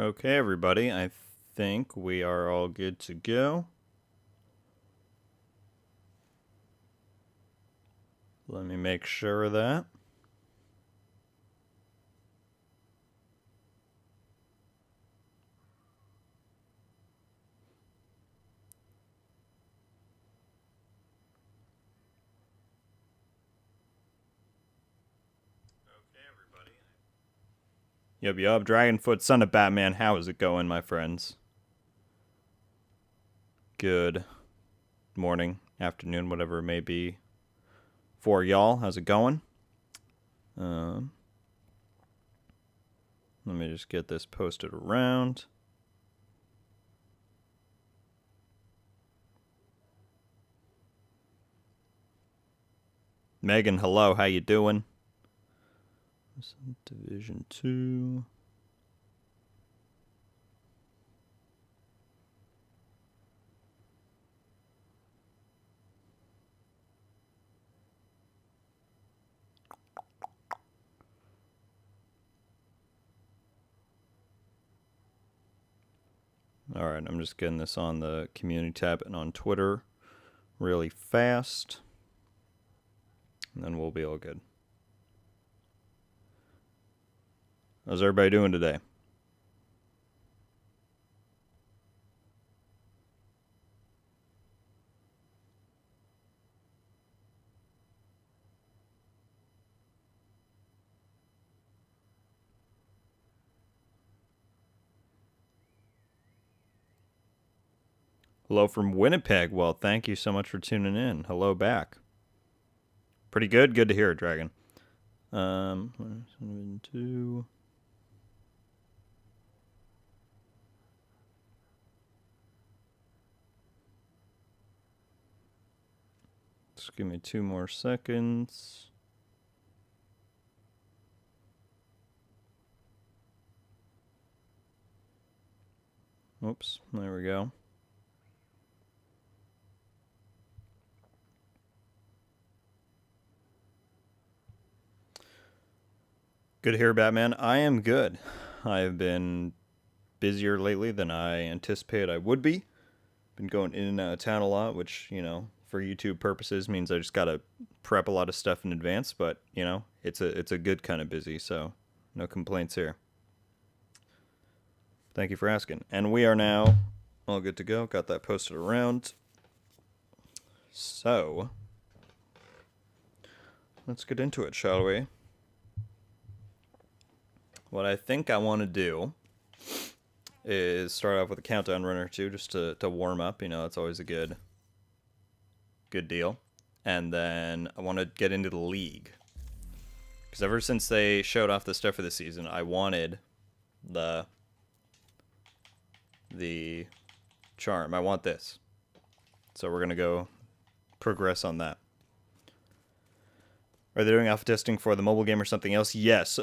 Okay, everybody, I think we are all good to go. Let me make sure of that. Yup, Dragonfoot, son of Batman, how is it going, my friends? Good morning, afternoon, whatever it may be for y'all. How's it going? Let me just get this posted around. Megan, hello, how you doing? Division 2. Alright, I'm just getting this on the community tab and on Twitter really fast. And then we'll be all good. How's everybody doing today? Hello from Winnipeg. Well, thank you so much for tuning in. Hello back. Pretty good. Good to hear it, Dragon. 2. Just give me 2 more seconds. Oops, there we go. Good to hear, Batman. I am good. I have been busier lately than I anticipated I would be. Been going in and out of town a lot, which, you know, for YouTube purposes means I just gotta prep a lot of stuff in advance, but, you know, it's a good kind of busy, so no complaints here. Thank you for asking. And we are now all good to go. Got that posted around. So, let's get into it, shall we? What I think I want to do is start off with a countdown run or two just to warm up. You know, it's always a good deal. And then I want to get into the league. Because ever since they showed off the stuff for the season, I wanted the charm. I want this. So we're going to go progress on that. Are they doing alpha testing for the mobile game or something else? Yes.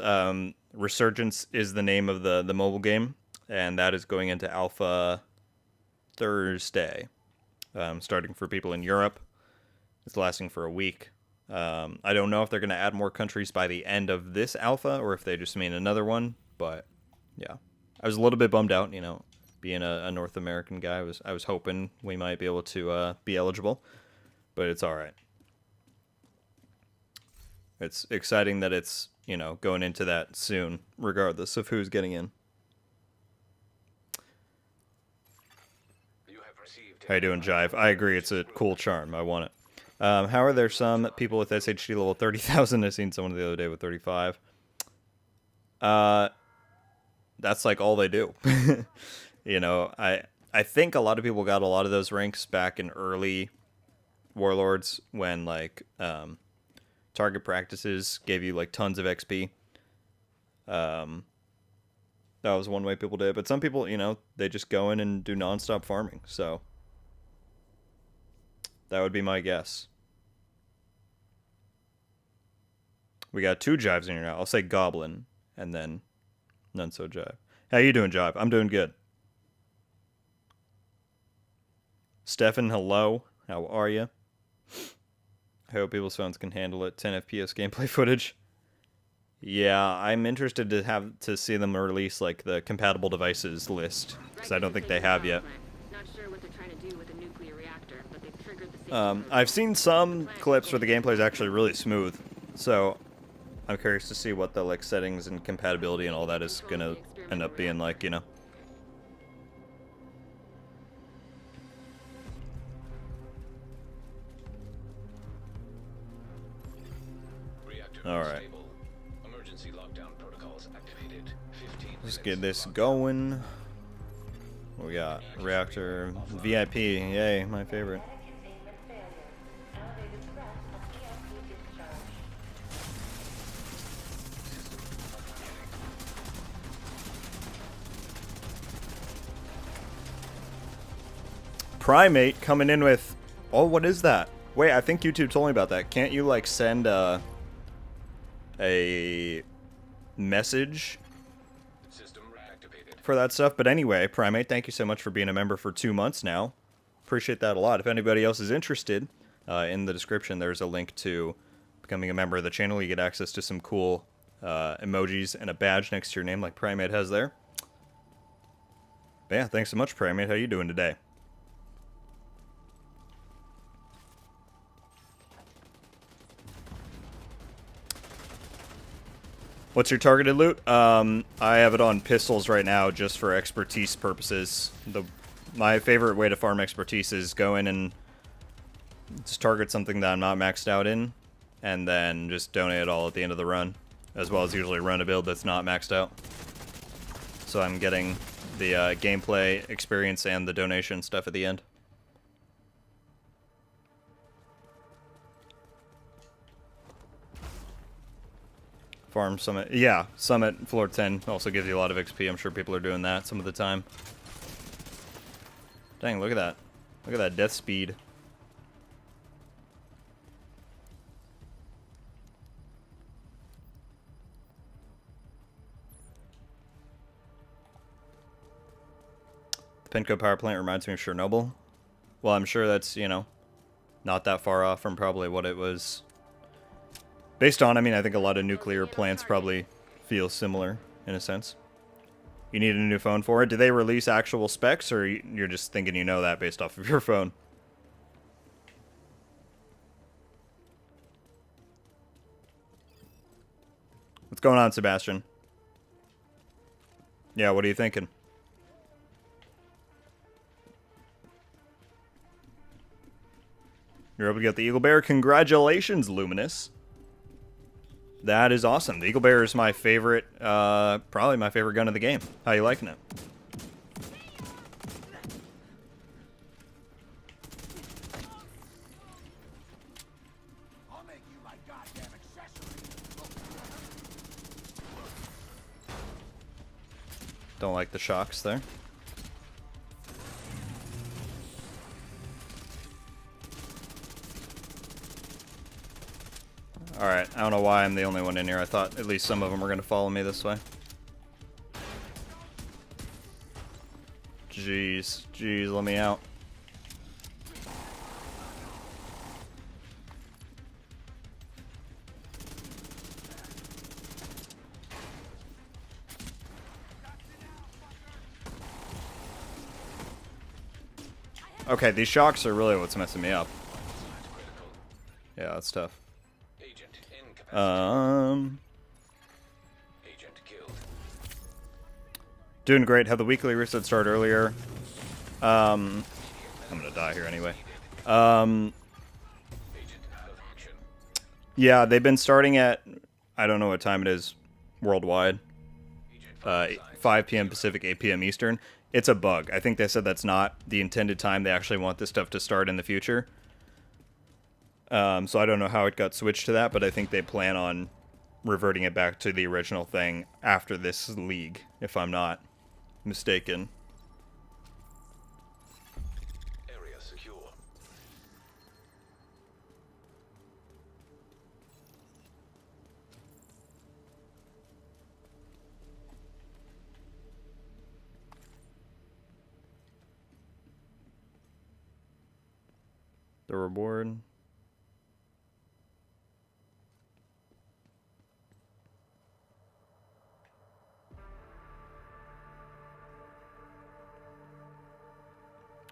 Resurgence is the name of the mobile game, and that is going into alpha Thursday, starting for people in Europe. It's lasting for a week. I don't know if they're going to add more countries by the end of this alpha or if they just mean another one, but yeah. I was a little bit bummed out, you know, being a North American guy. I was hoping we might be able to be eligible, but it's all right. It's exciting that it's, you know, going into that soon, regardless of who's getting in. How you doing, Jive? I agree, it's a cool charm. I want it. How are there some people with SHD level 30,000? I seen someone the other day with 35. That's like all they do. You know, I think a lot of people got a lot of those ranks back in early Warlords when, like, target practices gave you like tons of XP. That was one way people did it. But some people, you know, they just go in and do non-stop farming. So that would be my guess. We got 2 Jives in here now. I'll say Goblin and then none so Jive. How you doing, Jive? I'm doing good. Stefan, hello. How are you? I hope people's phones can handle it. 10 FPS gameplay footage. Yeah, I'm interested to see them release like the compatible devices list because I don't think they have yet. I've seen some clips where the gameplay is actually really smooth, so I'm curious to see what the like settings and compatibility and all that is gonna end up being like, you know. All right. Let's get this going. What we got? Reactor VIP. Yay, my favorite. Primate coming in with... Oh, what is that? Wait, I think YouTube told me about that. Can't you, like, send a message for that stuff? But anyway, Primate, thank you so much for being a member for 2 months now. Appreciate that a lot. If anybody else is interested, in the description there's a link to becoming a member of the channel. You get access to some cool emojis and a badge next to your name like Primate has there. But yeah, thanks so much, Primate. How you doing today? What's your targeted loot? I have it on pistols right now just for expertise purposes. My favorite way to farm expertise is go in and just target something that I'm not maxed out in, and then just donate it all at the end of the run, as well as usually run a build that's not maxed out. So I'm getting the gameplay experience and the donation stuff at the end. Farm Summit. Yeah, Summit floor 10 also gives you a lot of XP. I'm sure people are doing that some of the time. Dang, look at that. Look at that death speed. The Penco power plant reminds me of Chernobyl. Well, I'm sure that's, you know, not that far off from probably what it was based on. I mean, I think a lot of nuclear plants probably feel similar in a sense. You need a new phone for it? Do they release actual specs, or you're just thinking you know that based off of your phone? What's going on, Sebastian? Yeah, what are you thinking? You're able to get the Eagle Bear. Congratulations, Luminous. That is awesome. The Eagle Bear is my favorite, probably my favorite gun of the game. How you liking it? Don't like the shocks there. Alright, I don't know why I'm the only one in here. I thought at least some of them were going to follow me this way. Jeez, let me out. Okay, these shocks are really what's messing me up. Yeah, that's tough. Doing great. Had the weekly reset start earlier. I'm gonna die here anyway. Yeah, they've been starting at, I don't know what time it is worldwide. 5 p.m. Pacific, 8 p.m. Eastern. It's a bug. I think they said that's not the intended time. They actually want this stuff to start in the future. So I don't know how it got switched to that, but I think they plan on reverting it back to the original thing after this league, if I'm not mistaken. Area secure. The reward.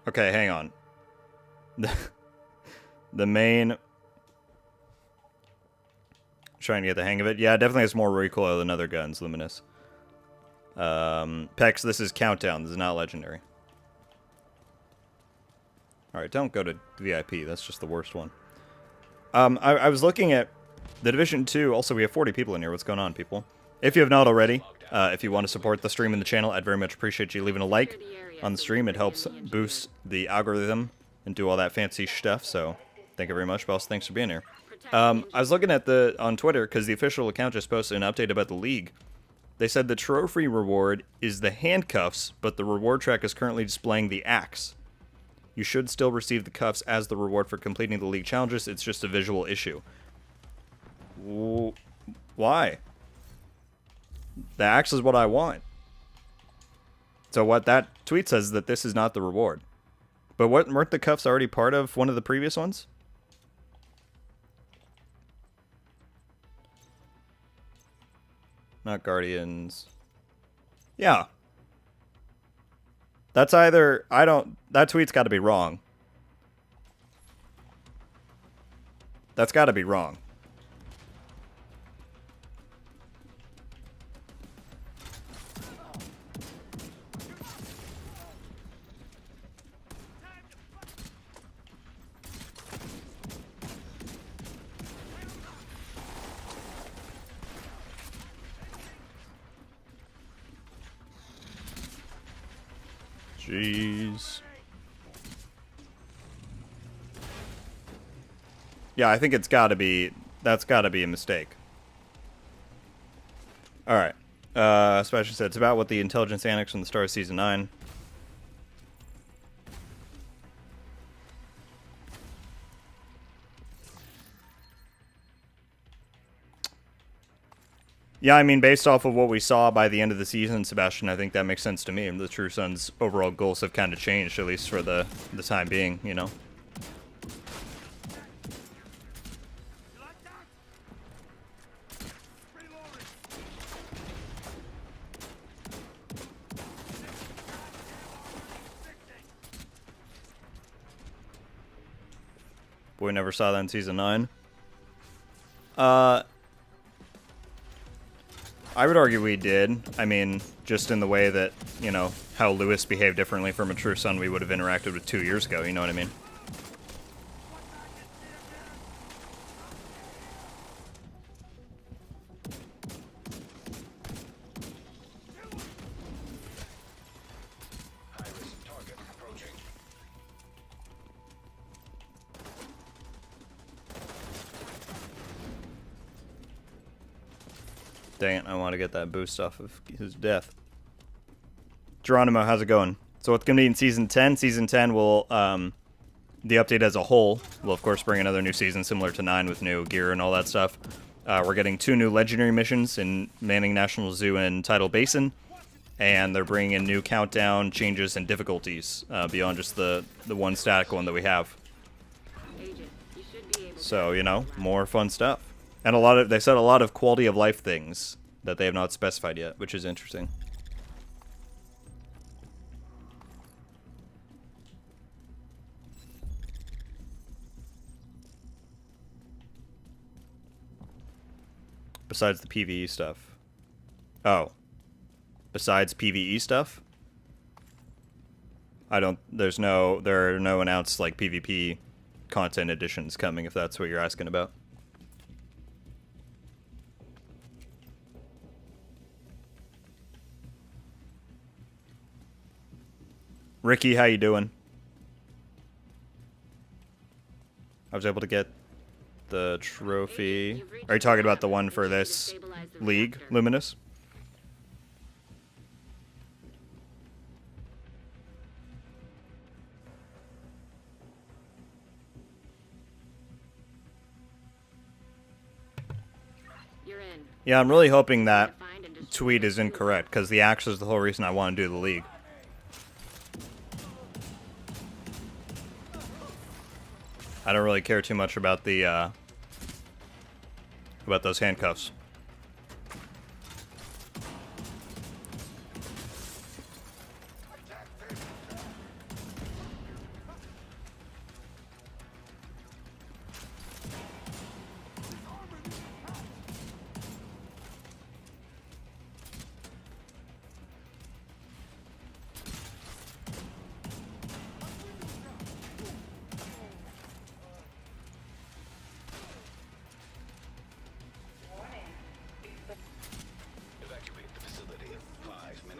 Okay, hang on. The main... Trying to get the hang of it. Yeah, it definitely has more recoil than other guns, Luminous. Pex, this is Countdown. This is not Legendary. Alright, don't go to VIP. That's just the worst one. I was looking at the Division 2. Also, we have 40 people in here. What's going on, people? If you have not already, if you want to support the stream and the channel, I'd very much appreciate you leaving a like on the stream. It helps boost the algorithm and do all that fancy stuff. So, thank you very much, boss. Thanks for being here. I was looking at on Twitter, because the official account just posted an update about the league. They said the trophy reward is the handcuffs, but the reward track is currently displaying the axe. You should still receive the cuffs as the reward for completing the league challenges. It's just a visual issue. Why? The axe is what I want. So what that tweet says is that this is not the reward. But weren't the cuffs already part of one of the previous ones? Not Guardians. Yeah. That's either... That tweet's got to be wrong. That's got to be wrong. Jeez. Yeah, I think it's gotta be... That's gotta be a mistake. Alright. Special said, it's about what the intelligence annex from the start of Season 9. Yeah, I mean, based off of what we saw by the end of the season, Sebastian, I think that makes sense to me. The True Sun's overall goals have kind of changed, at least for the time being, you know? Boy, never saw that in Season 9. I would argue we did. I mean, just in the way that, you know, how Lewis behaved differently from a True Son we would have interacted with 2 years ago, you know what I mean? High-risk target approaching. Dang it, I want to get that boost off of his death. Geronimo, how's it going? So what's going to be in Season 10? Season 10 will, the update as a whole will, of course, bring another new season similar to 9 with new gear and all that stuff. We're getting 2 new legendary missions in Manning National Zoo and Tidal Basin. And they're bringing in new countdown changes and difficulties beyond just the one static one that we have. So, you know, more fun stuff. And they said a lot of quality of life things that they have not specified yet, which is interesting. Besides the PvE stuff. Oh. Besides PvE stuff? There are no announced, like, PvP content additions coming, if that's what you're asking about. Ricky, how you doing? I was able to get the trophy. Are you talking about the one for this league, Luminous? Yeah, I'm really hoping that tweet is incorrect, because the axe is the whole reason I want to do the league. I don't really care too much about the, about those handcuffs.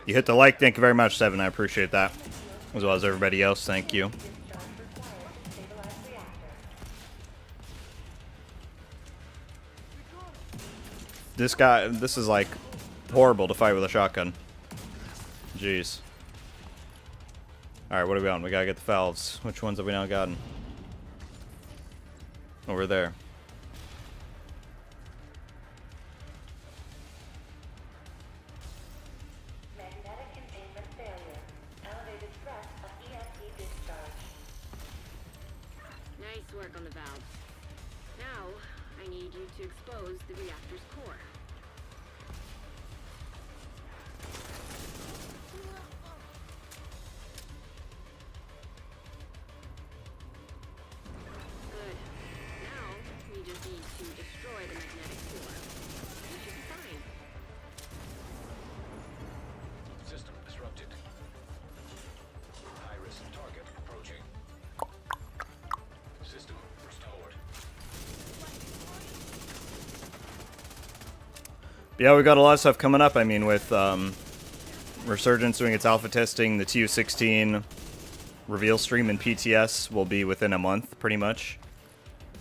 You hit the like. Thank you very much, Seven. I appreciate that. As well as everybody else. Thank you. This is like horrible to fight with a shotgun. Jeez. Alright, what are we on? We gotta get the valves. Which ones have we now gotten? Over there. Magnetic containment failure. Elevated threat of EMP discharge. Nice work on the valves. Now, I need you to expose the reactor's core. Good. Now, we just need to destroy the magnetic core. You should be fine. System disrupted. High-risk target approaching. System restored. Yeah, we've got a lot of stuff coming up. I mean, with Resurgence doing its alpha testing, the TU16 reveal stream in PTS will be within a month, pretty much.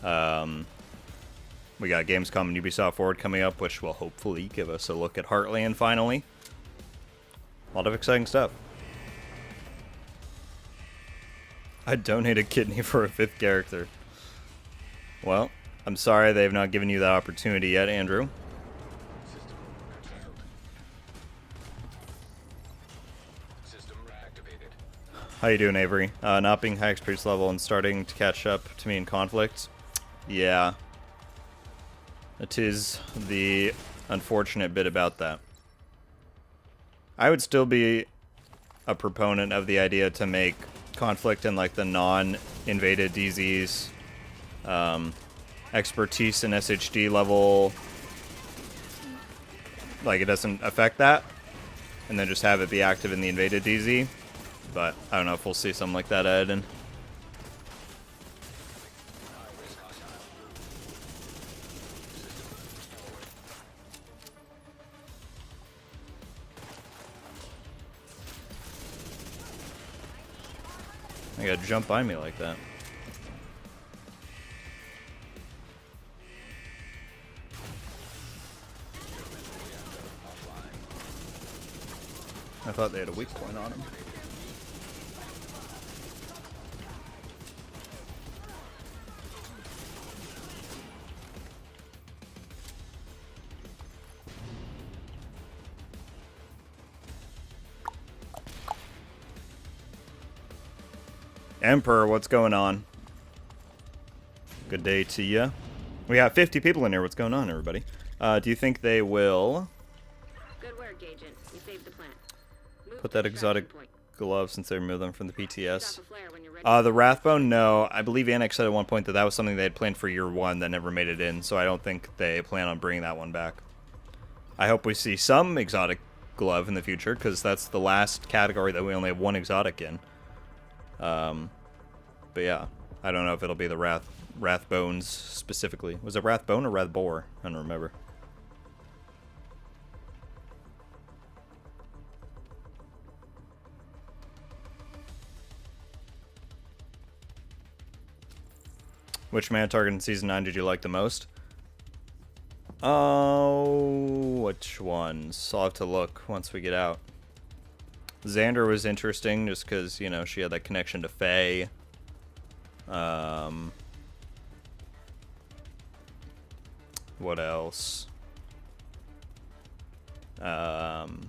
We got Gamescom and Ubisoft Forward coming up, which will hopefully give us a look at Heartland finally. A lot of exciting stuff. I'd donate a kidney for a 5th character. Well, I'm sorry they've not given you that opportunity yet, Andrew. System curtailed. System reactivated. How you doing, Avery? Not being high experience level and starting to catch up to me in conflict. Yeah. It is the unfortunate bit about that. I would still be a proponent of the idea to make conflict in like the non-invaded DZs, expertise and SHD level, like it doesn't affect that, and then just have it be active in the invaded DZ. But I don't know if we'll see something like that added in. High-risk hostile. System restored. I gotta jump by me like that. I thought they had a weak point on him. Emperor, what's going on? Good day to ya. We have 50 people in here. What's going on, everybody? Do you think they will Good work, Agent. You saved the plant. Move put to that extraction exotic point. glove since they removed them from the PTS? Drop a flare when you're ready. The Wrathbone, no. I believe Annex said at one point that that was something they had planned for year 1 that never made it in, so I don't think they plan on bringing that one back. I hope we see some exotic glove in the future, because that's the last category that we only have one exotic in. But yeah, I don't know if it'll be the Wrathbones specifically. Was it Wrathbone or Wrathbore? I don't remember. Which man target in Season 9 did you like the most? Oh, which ones? I'll have to look once we get out. Xander was interesting just because, you know, she had that connection to Faye. What else? Honestly,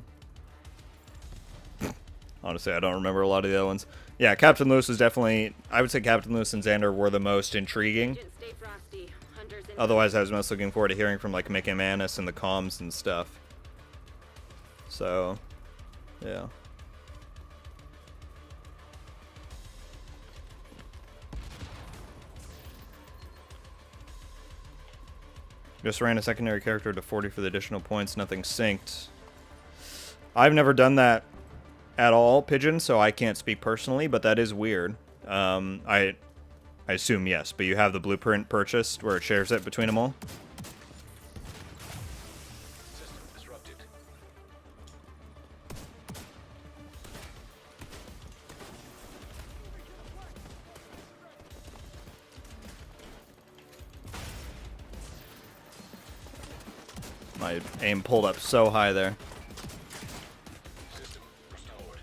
I don't remember a lot of the other ones. Yeah, Captain Lewis was definitely... I would say Captain Lewis and Xander were the most intriguing. Agent, stay frosty. Hunters in. Otherwise, I was most looking forward to hearing from, like, Mick and Manus and the comms and stuff. So, yeah. Just ran a secondary character to 40 for the additional points. Nothing synced. I've never done that at all, Pigeon, so I can't speak personally, but that is weird. I assume yes, but you have the blueprint purchased where it shares it between them all? System disrupted. My aim pulled up so high there. System restored.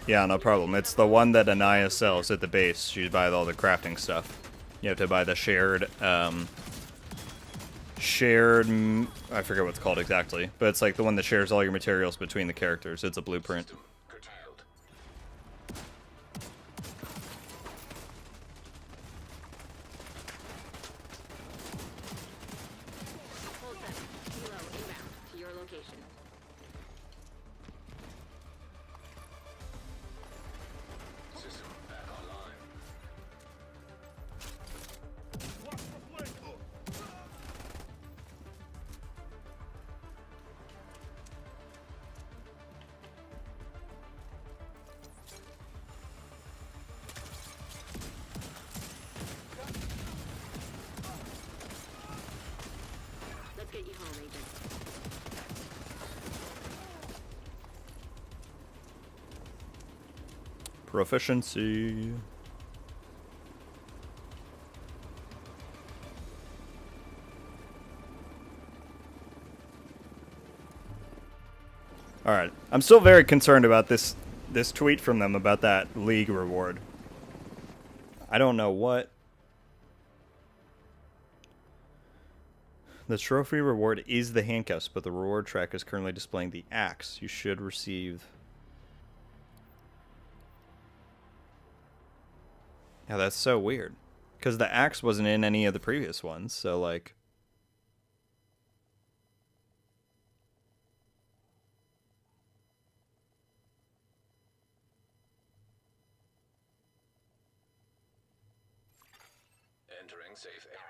Yeah, no problem. It's the one that Anaya sells at the base. She buys all the crafting stuff. You have to buy the shared, I forget what it's called exactly, but it's like the one that shares all your materials between the characters. It's a blueprint. System curtailed. Hold tight. Kilo inbound to your location. System back online. Let's get you home, Agent. Proficiency. Alright. I'm still very concerned about this tweet from them about that league reward. I don't know what. The trophy reward is the handcuffs, but the reward track is currently displaying the axe. You should receive... Yeah, that's so weird. Because the axe wasn't in any of the previous ones, so like... Entering safe area.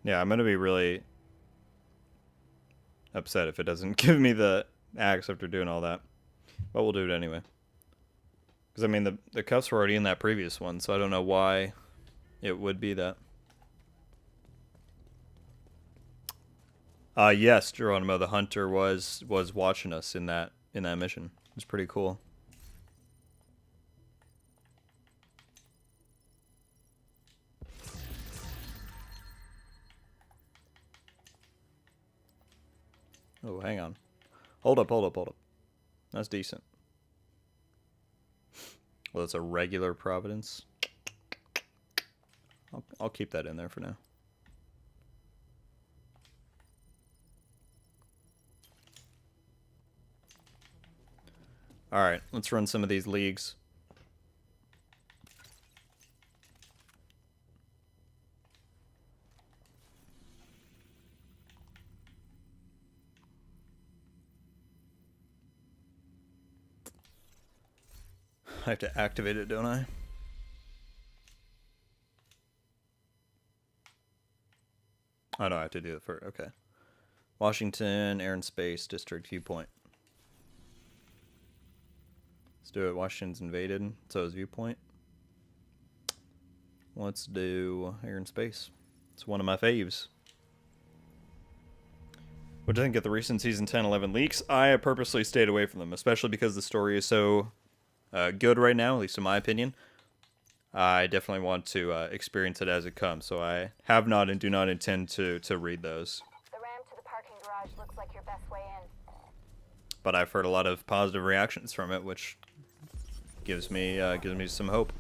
Yeah, I'm gonna be really upset if it doesn't give me the axe after doing all that. But we'll do it anyway. Because, I mean, the cuffs were already in that previous one, so I don't know why it would be that. Yes, Geronimo, the hunter was watching us in that mission. It was pretty cool. Oh, hang on. Hold up. That's decent. Well, it's a regular Providence. I'll keep that in there for now. Alright, let's run some of these leagues. I have to activate it, don't I? Oh, no, I have to do it first. Okay. Washington, Air and Space, District, Viewpoint. Let's do it. Washington's invaded, so is Viewpoint. Let's do Air and Space. It's one of my faves. What do you think of the recent Season 10, 11 leaks? I have purposely stayed away from them, especially because the story is so good right now, at least in my opinion. I definitely want to experience it as it comes, so I have not and do not intend to read those. The ramp to the parking garage looks like your best way in. But I've heard a lot of positive reactions from it, which gives me some hope.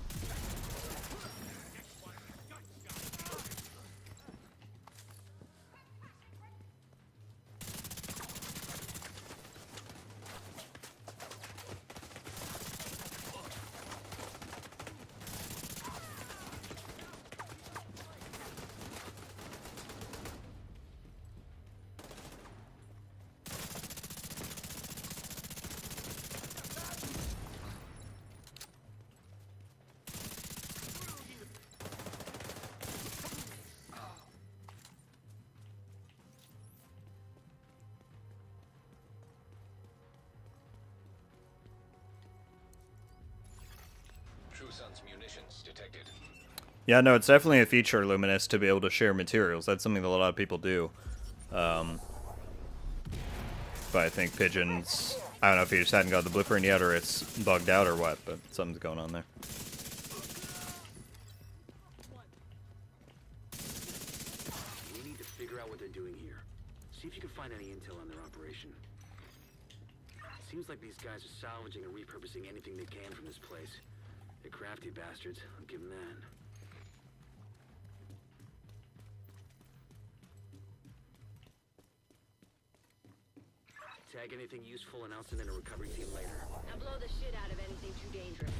Resurgence munitions detected. Yeah, no, it's definitely a feature, Luminous, to be able to share materials. That's something that a lot of people do. But I think Pigeons, I don't know if he just hadn't got the blueprint yet or it's bugged out or what, but something's going on there. We need to figure out what they're doing here. See if you can find any intel on their operation. Seems like these guys are salvaging or repurposing anything they can from this place. They're crafty bastards, I'll give them that. Tag anything useful and I'll send in a recovery team later. Now blow the shit out of anything too dangerous.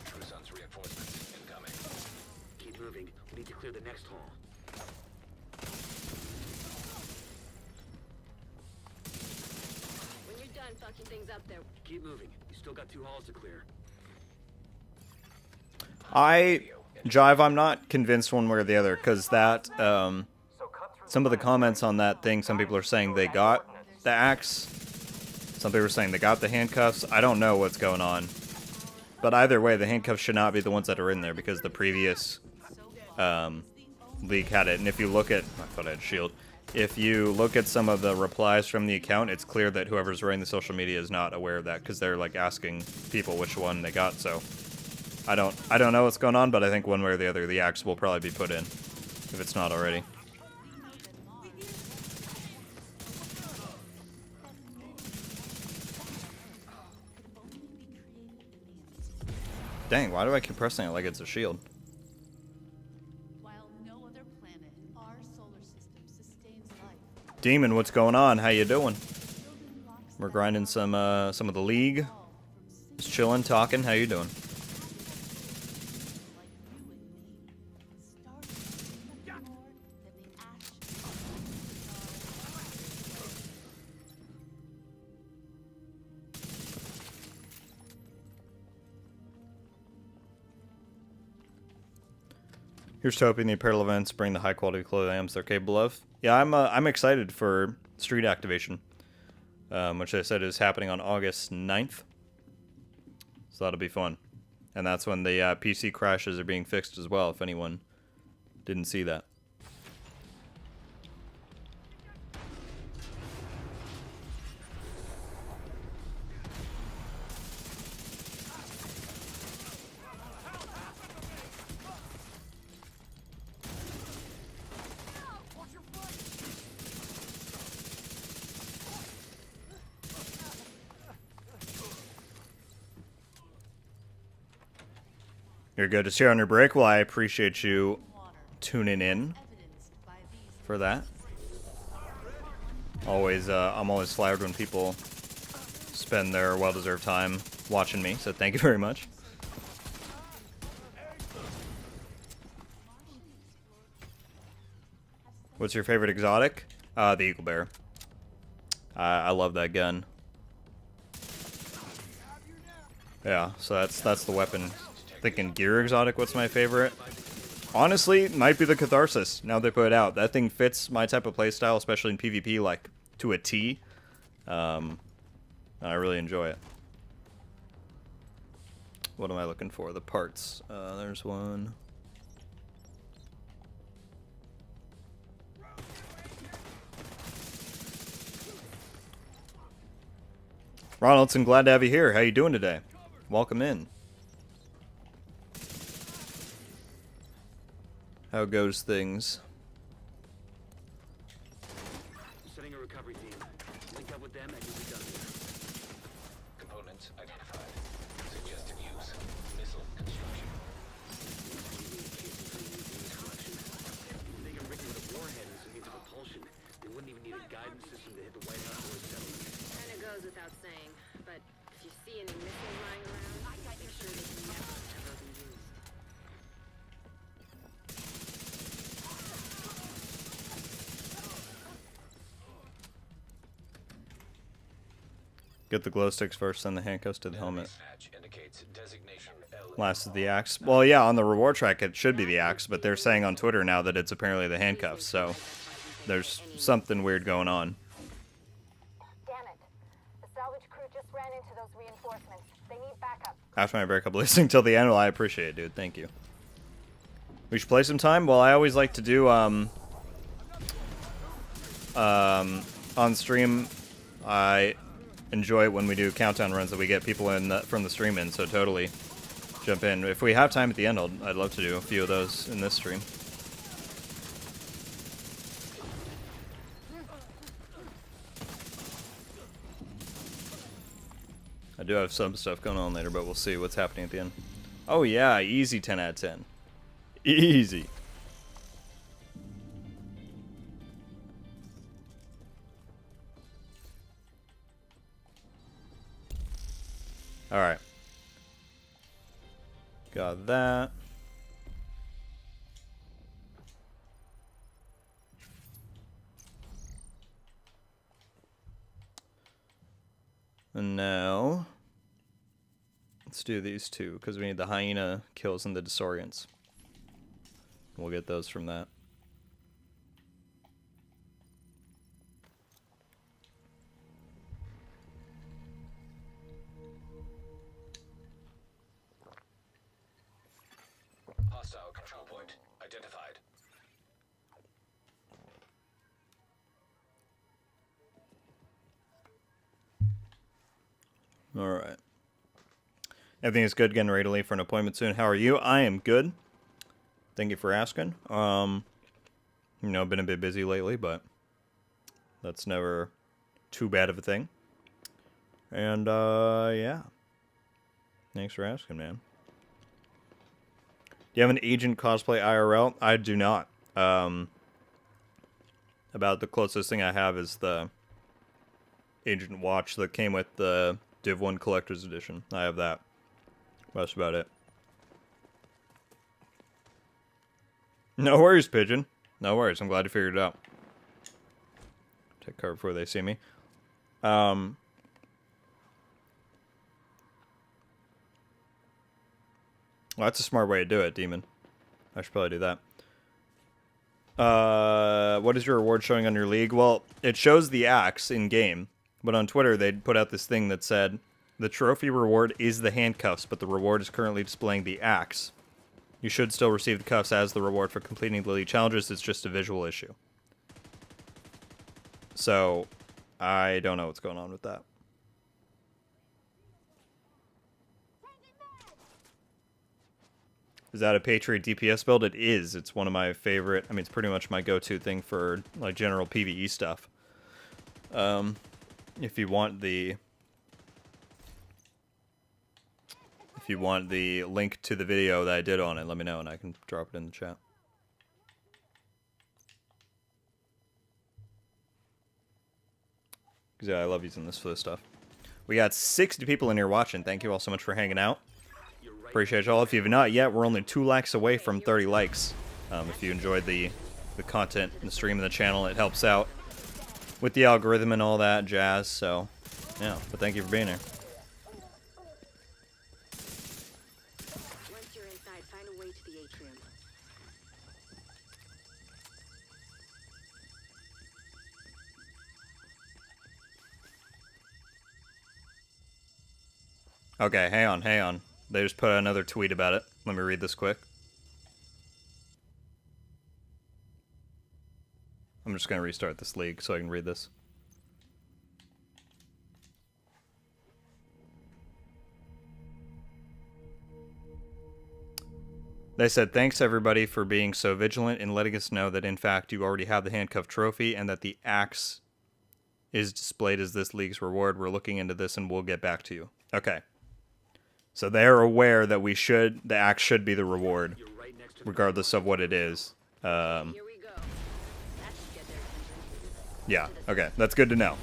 TU16 reinforcements incoming. Keep moving. We need to clear the next hall. When you're done fucking things up there, Keep moving. You still got 2 halls to clear. Jive, I'm not convinced one way or the other, because that, some of the comments on that thing, some people are saying they got the axe. Some people are saying they got the handcuffs. I don't know what's going on. But either way, the handcuffs should not be the ones that are in there, because the previous leak had it. And if you look at... I thought I had shield. If you look at some of the replies from the account, it's clear that whoever's running the social media is not aware of that, because they're like asking people which one they got. So I don't know what's going on, but I think one way or the other, the axe will probably be put in, if it's not already. Dang, why do I keep pressing it like it's a shield? While no other planet in our solar system sustains life, Demon, what's going on? How you doing? building blocks We're grinding some of the league. Just chilling, talking. How you doing? like you and me, stars nothing more than the ash of Here's to hoping the apparel events bring the high quality clothing items they're capable of. Yeah, I'm excited for street activation, which I said is happening on August 9th. So that'll be fun. And that's when the PC crashes are being fixed as well, if anyone didn't see that. You're good. Just here on your break. Well, I appreciate you tuning in evidenced by these for that. Always, I'm always flattered when people spend their well-deserved time watching me. So thank you very much. What's your favorite exotic? The Eagle Bear. I love that gun. Yeah, so that's the weapon. Thinking gear exotic, what's my favorite? Honestly, might be the Catharsis, now they put it out. That thing fits my type of playstyle, especially in PvP, like, to a T. And I really enjoy it. What am I looking for? The parts. There's one. Ronaldson, glad to have you here. How you doing today? Welcome in. How goes things? Setting a recovery team. Link up with them and you'll be done here. Components identified. Suggested use. Missile construction. If they can rig it with a warhead and some means of propulsion, they wouldn't even need a guidance system to hit the White House or its settlement. kinda goes without saying. But if you see any missiles lying around, make sure they can never, ever be used. Get the glow sticks first, then the handcuffs to the helmet. Badge indicates designation L. Last is the axe. Well, yeah, on the reward track it should be the axe, but they're saying on Twitter now that it's apparently the handcuffs, so there's something weird going on. Damn it. The salvage crew just ran into those reinforcements. They need backup. After my break up listening till the end, well, I appreciate it, dude. Thank you. We should play some time? Well, I always like to do, on stream, I enjoy it when we do countdown runs that we get people in from the stream in, so totally jump in. If we have time at the end, I'd love to do a few of those in this stream. I do have some stuff going on later, but we'll see what's happening at the end. Oh yeah, easy 10 out of 10. Easy. Alright. Got that. And now, let's do these two, because we need the hyena kills and the disorients. We'll get those from that. Hostile control point identified. Alright. Everything is good, getting ready to leave for an appointment soon. How are you? I am good. Thank you for asking. You know, been a bit busy lately, but that's never too bad of a thing. And, yeah. Thanks for asking, man. Do you have an agent cosplay IRL? I do not. About the closest thing I have is the agent watch that came with the Div 1 Collector's Edition. I have that. That's about it. No worries, Pigeon. No worries. I'm glad you figured it out. Take cover before they see me. Well, that's a smart way to do it, Demon. I should probably do that. What is your reward showing on your league? Well, it shows the axe in-game. But on Twitter, they put out this thing that said, the trophy reward is the handcuffs, but the reward is currently displaying the axe. You should still receive the cuffs as the reward for completing the league challenges. It's just a visual issue. So, I don't know what's going on with that. Is that a Patriot DPS build? It is. It's one of my favorite. I mean, it's pretty much my go-to thing for like general PvE stuff. If you want the link to the video that I did on it, let me know and I can drop it in the chat. Because yeah, I love using this for this stuff. We got 60 people in here watching. Thank you all so much for hanging out. Appreciate y'all. If you've not yet, we're only 2 likes away from 30 likes. If you enjoyed the content and the stream and the channel, it helps out with the algorithm and all that jazz. So, yeah. But thank you for being here. Once you're inside, find a way to the atrium. Okay, hang on. They just put another tweet about it. Let me read this quick. I'm just going to restart this league so I can read this. They said, thanks everybody for being so vigilant and letting us know that in fact you already have the handcuff trophy and that the axe is displayed as this league's reward. We're looking into this and we'll get back to you. Okay. So they're aware that the axe should be the reward, regardless of what it is. Here we go. That should get their attention. Yeah, okay, that's good to know.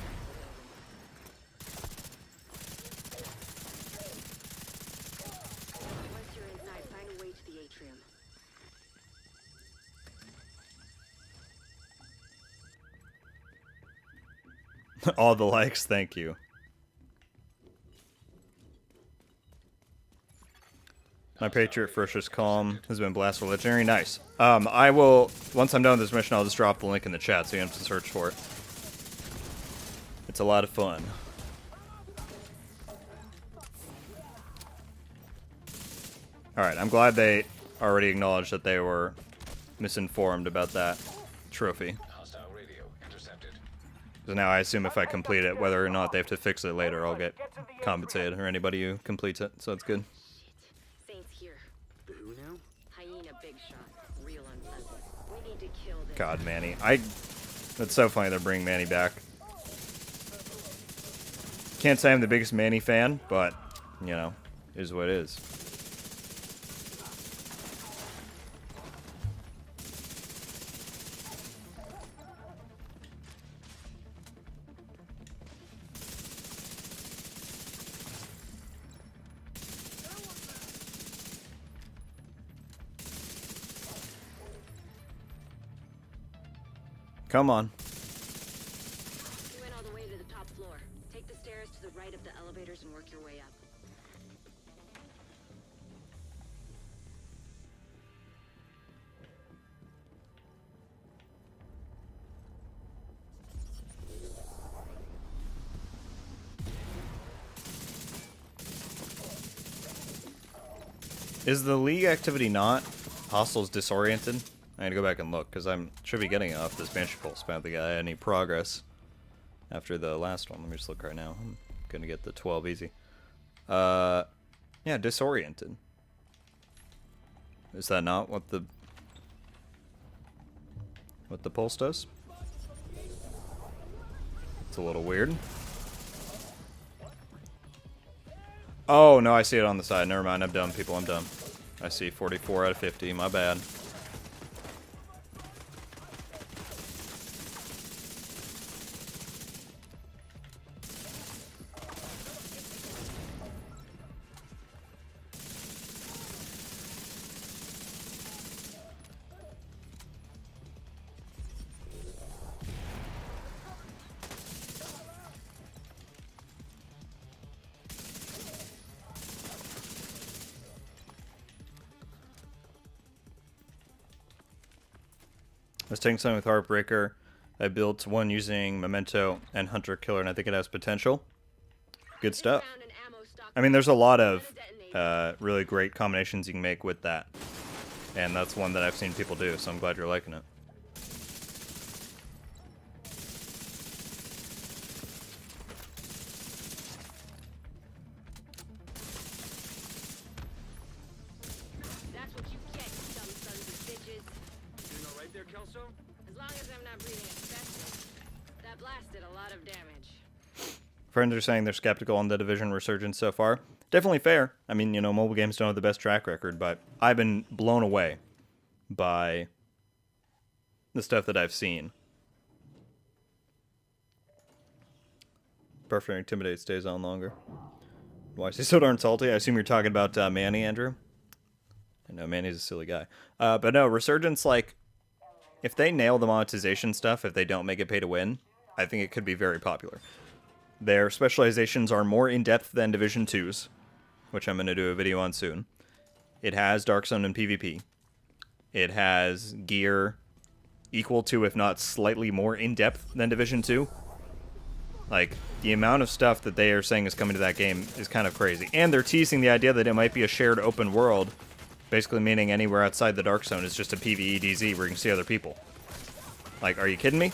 Once you're inside, find a way to the atrium. All the likes, thank you. My Patriot Ferocious Calm has been blasted with Legendary. Nice. I will, once I'm done with this mission, I'll just drop the link in the chat so you don't have to search for it. It's a lot of fun. Alright, I'm glad they already acknowledged that they were misinformed about that trophy. Hostile radio intercepted. So now I assume if I complete it, whether or not they have to fix it later, I'll get compensated, or anybody who completes it, so it's good. Saints here. The who now? Hyena big shot. Real unpleasant. We need to kill this. God, Manny. It's so funny they're bringing Manny back. Can't say I'm the biggest Manny fan, but, you know, is what it is. Come on. You went all the way to the top floor. Take the stairs to the right of the elevators and work your way up. Is the League activity not Hostiles disoriented? I need to go back and look, because I should be getting it off this Banshee Pulse, but I don't think I had any progress after the last one. Let me just look right now. I'm gonna get the 12 easy. Yeah, disoriented. Is that not what the pulse does? It's a little weird. Oh, no, I see it on the side. Never mind, I'm dumb, people, I'm dumb. I see 44 out of 50, my bad. I was taking something with Heartbreaker. I built one using Memento and Hunter Killer, and I think it has potential. Good stuff. I mean, there's a lot of really great combinations you can make with that. And that's one that I've seen people do, so I'm glad you're liking it. That's what you get, you dumb sons of bitches. Doing all right there, Kelso? As long as I'm not breathing asbestos. That blasted a lot of damage. Friends are saying they're skeptical on the Division Resurgence so far. Definitely fair. I mean, you know, mobile games don't have the best track record, but I've been blown away by the stuff that I've seen. Perfect Intimidate stays on longer. Why is he so darn salty? I assume you're talking about Manny, Andrew? I know Manny's a silly guy. But no, Resurgence, like, if they nail the monetization stuff, if they don't make it pay to win, I think it could be very popular. Their specializations are more in-depth than Division 2's, which I'm going to do a video on soon. It has Dark Zone and PvP. It has gear equal to, if not slightly more in-depth than Division 2. Like, the amount of stuff that they are saying is coming to that game is kind of crazy. And they're teasing the idea that it might be a shared open world, basically meaning anywhere outside the Dark Zone is just a PvE DZ where you can see other people. Like, are you kidding me?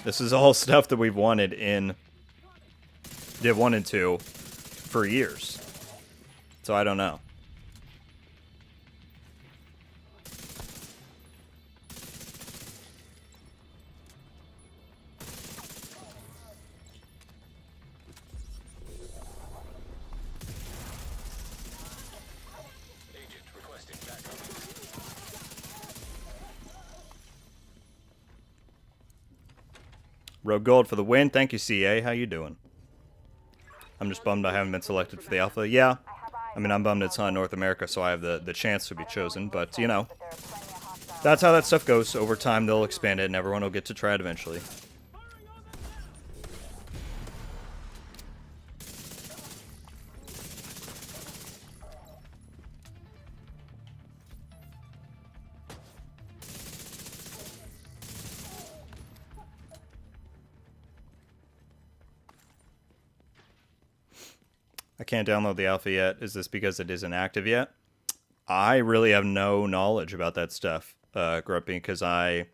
This is all stuff that we've wanted in Div 1 and 2 for years. So I don't know. Agent requesting backup. Rogue Gold for the win. Thank you, CA. How you doing? I'm just bummed I haven't been selected for the alpha. Yeah, I mean, I'm bummed it's not North America, so I have the chance to be chosen. But, you know, that's how that stuff goes. Over time, they'll expand it, and everyone will get to try it eventually. I can't download the alpha yet. Is this because it isn't active yet? I really have no knowledge about that stuff, Grumpy, because I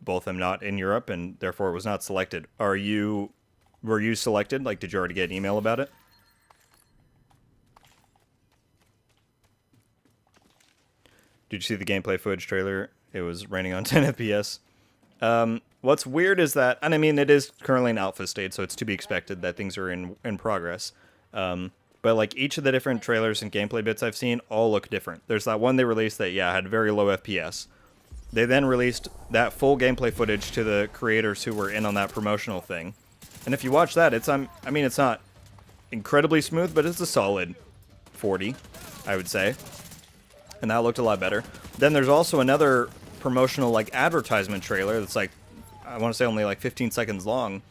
both am not in Europe and therefore it was not selected. Were you selected? Like, did you already get an email about it? Did you see the gameplay footage trailer? It was raining on 10 FPS. What's weird is that, and I mean, it is currently in alpha state, so it's to be expected that things are in progress. But like each of the different trailers and gameplay bits I've seen all look different. There's that one they released that, yeah, had very low FPS. They then released that full gameplay footage to the creators who were in on that promotional thing. And if you watch that, it's not incredibly smooth, but it's a solid 40, I would say. And that looked a lot better. Then there's also another promotional like advertisement trailer that's like, I want to say only like 15 seconds long,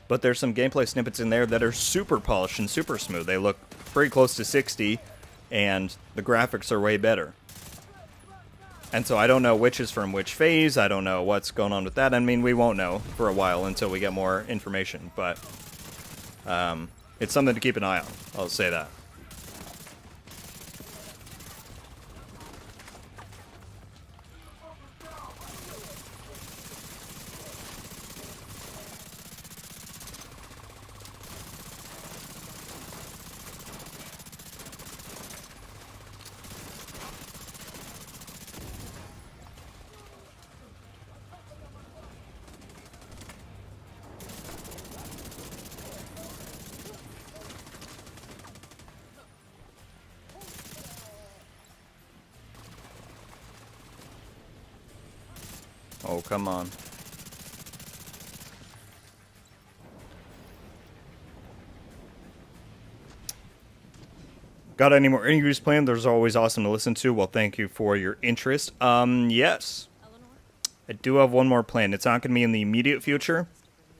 but there's some gameplay snippets in there that are super polished and super smooth. They look pretty close to 60, and the graphics are way better. And so I don't know which is from which phase. I don't know what's going on with that. I mean, we won't know for a while until we get more information, but it's something to keep an eye on. I'll say that. Oh, come on. Got any more interviews planned? There's always awesome to listen to. Well, thank you for your interest. Yes. I do have one more planned. It's not going to be in the immediate future,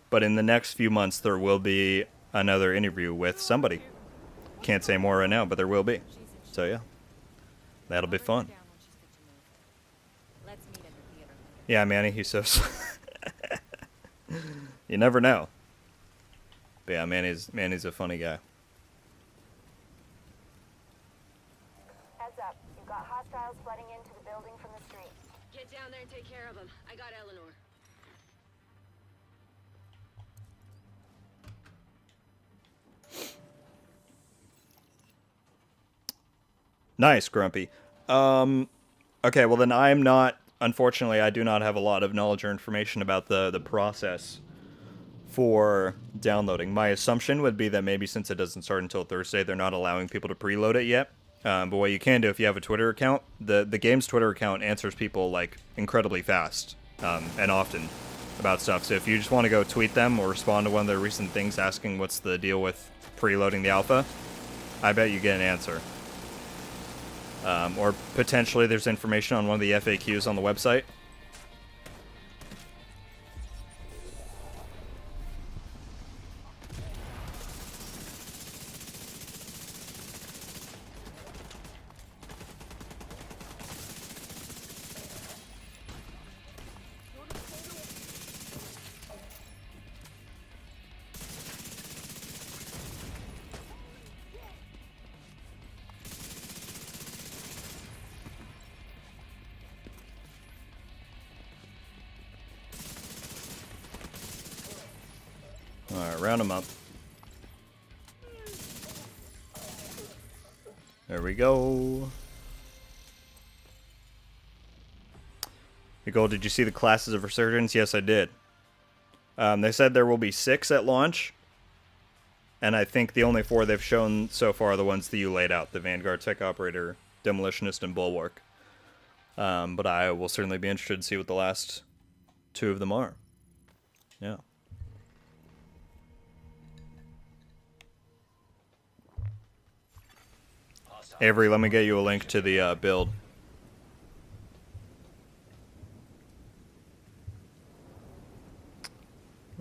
but in the next few months there will be another interview with somebody. Can't say more right now, but there will be. So yeah. That'll be fun. Yeah, Manny, he's so... You never know. But yeah, Manny's a funny guy. Heads up. You've got hostiles flooding into the building from the street. Get down there and take care of them. I got Eleanor. Nice, Grumpy. Okay, well then I'm not... Unfortunately, I do not have a lot of knowledge or information about the process for downloading. My assumption would be that maybe since it doesn't start until Thursday, they're not allowing people to preload it yet. But what you can do if you have a Twitter account, the game's Twitter account answers people like incredibly fast and often about stuff. So if you just want to go tweet them or respond to one of their recent things asking what's the deal with preloading the alpha, I bet you get an answer. Or potentially there's information on one of the FAQs on the website. Alright, round them up. There we go. Nicole, did you see the classes of Resurgence? Yes, I did. They said there will be 6 at launch. And I think the only 4 they've shown so far are the ones that you laid out. The Vanguard, Tech Operator, Demolitionist, and Bulwark. But I will certainly be interested to see what the last 2 of them are. Yeah. Avery, let me get you a link to the build.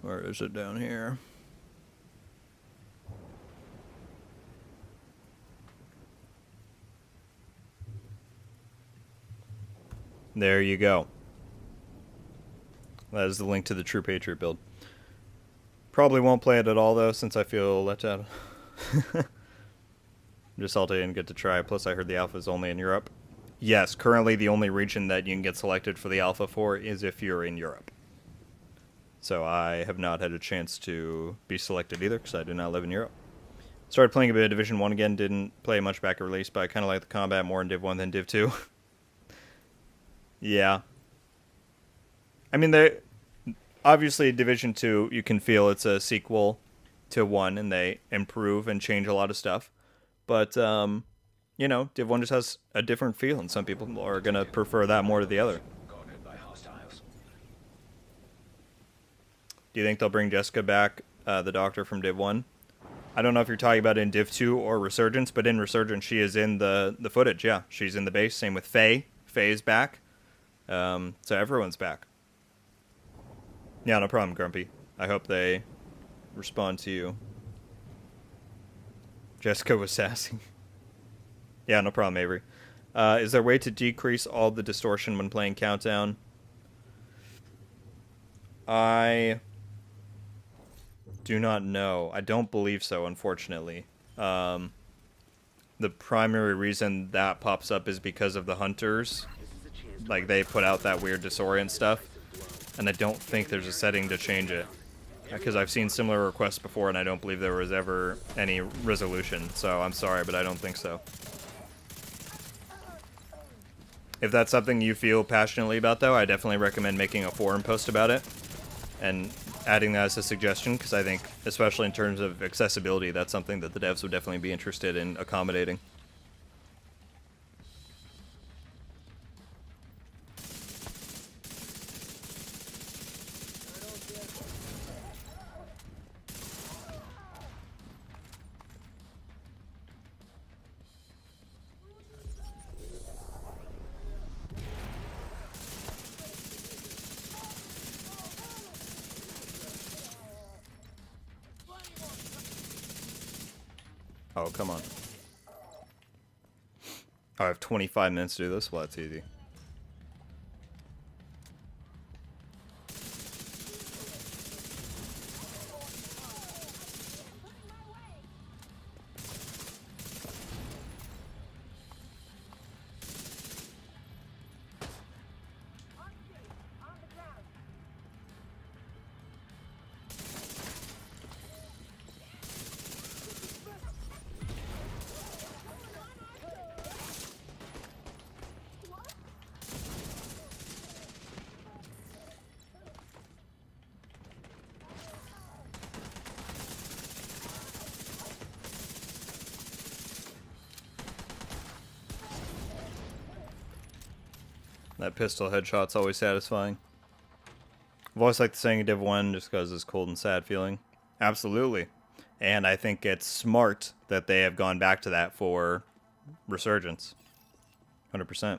Where is it down here? There you go. That is the link to the True Patriot build. Probably won't play it at all, though, since I feel let out. I'm just salty I didn't get to try. Plus, I heard the alpha is only in Europe. Yes, currently the only region that you can get selected for the alpha for is if you're in Europe. So I have not had a chance to be selected either because I do not live in Europe. Started playing a bit of Division 1 again. Didn't play much back at release, but I kind of like the combat more in Div 1 than Div 2. Yeah. I mean, obviously Division 2, you can feel it's a sequel to 1, and they improve and change a lot of stuff. But, you know, Div 1 just has a different feel, and some people are going to prefer that more to the other. Guarded by hostiles. Do you think they'll bring Jessica back, the doctor from Div 1? I don't know if you're talking about in Div 2 or Resurgence, but in Resurgence she is in the footage, yeah. She's in the base, same with Faye. Faye's back. So everyone's back. Yeah, no problem, Grumpy. I hope they respond to you. Jessica was sassy. Yeah, no problem, Avery. Is there a way to decrease all the distortion when playing Countdown? I do not know. I don't believe so, unfortunately. The primary reason that pops up is because of the hunters. Like, they put out that weird disorient stuff. And I don't think there's a setting to change it. Because I've seen similar requests before, and I don't believe there was ever any resolution. So I'm sorry, but I don't think so. If that's something you feel passionately about, though, I definitely recommend making a forum post about it. And adding that as a suggestion, because I think, especially in terms of accessibility, that's something that the devs would definitely be interested in accommodating. Oh, come on. Oh, I have 25 minutes to do this? Well, that's easy. That pistol headshot's always satisfying. I've always liked the saying in Div 1 just because it's cold and sad feeling. Absolutely. And I think it's smart that they have gone back to that for Resurgence. 100%.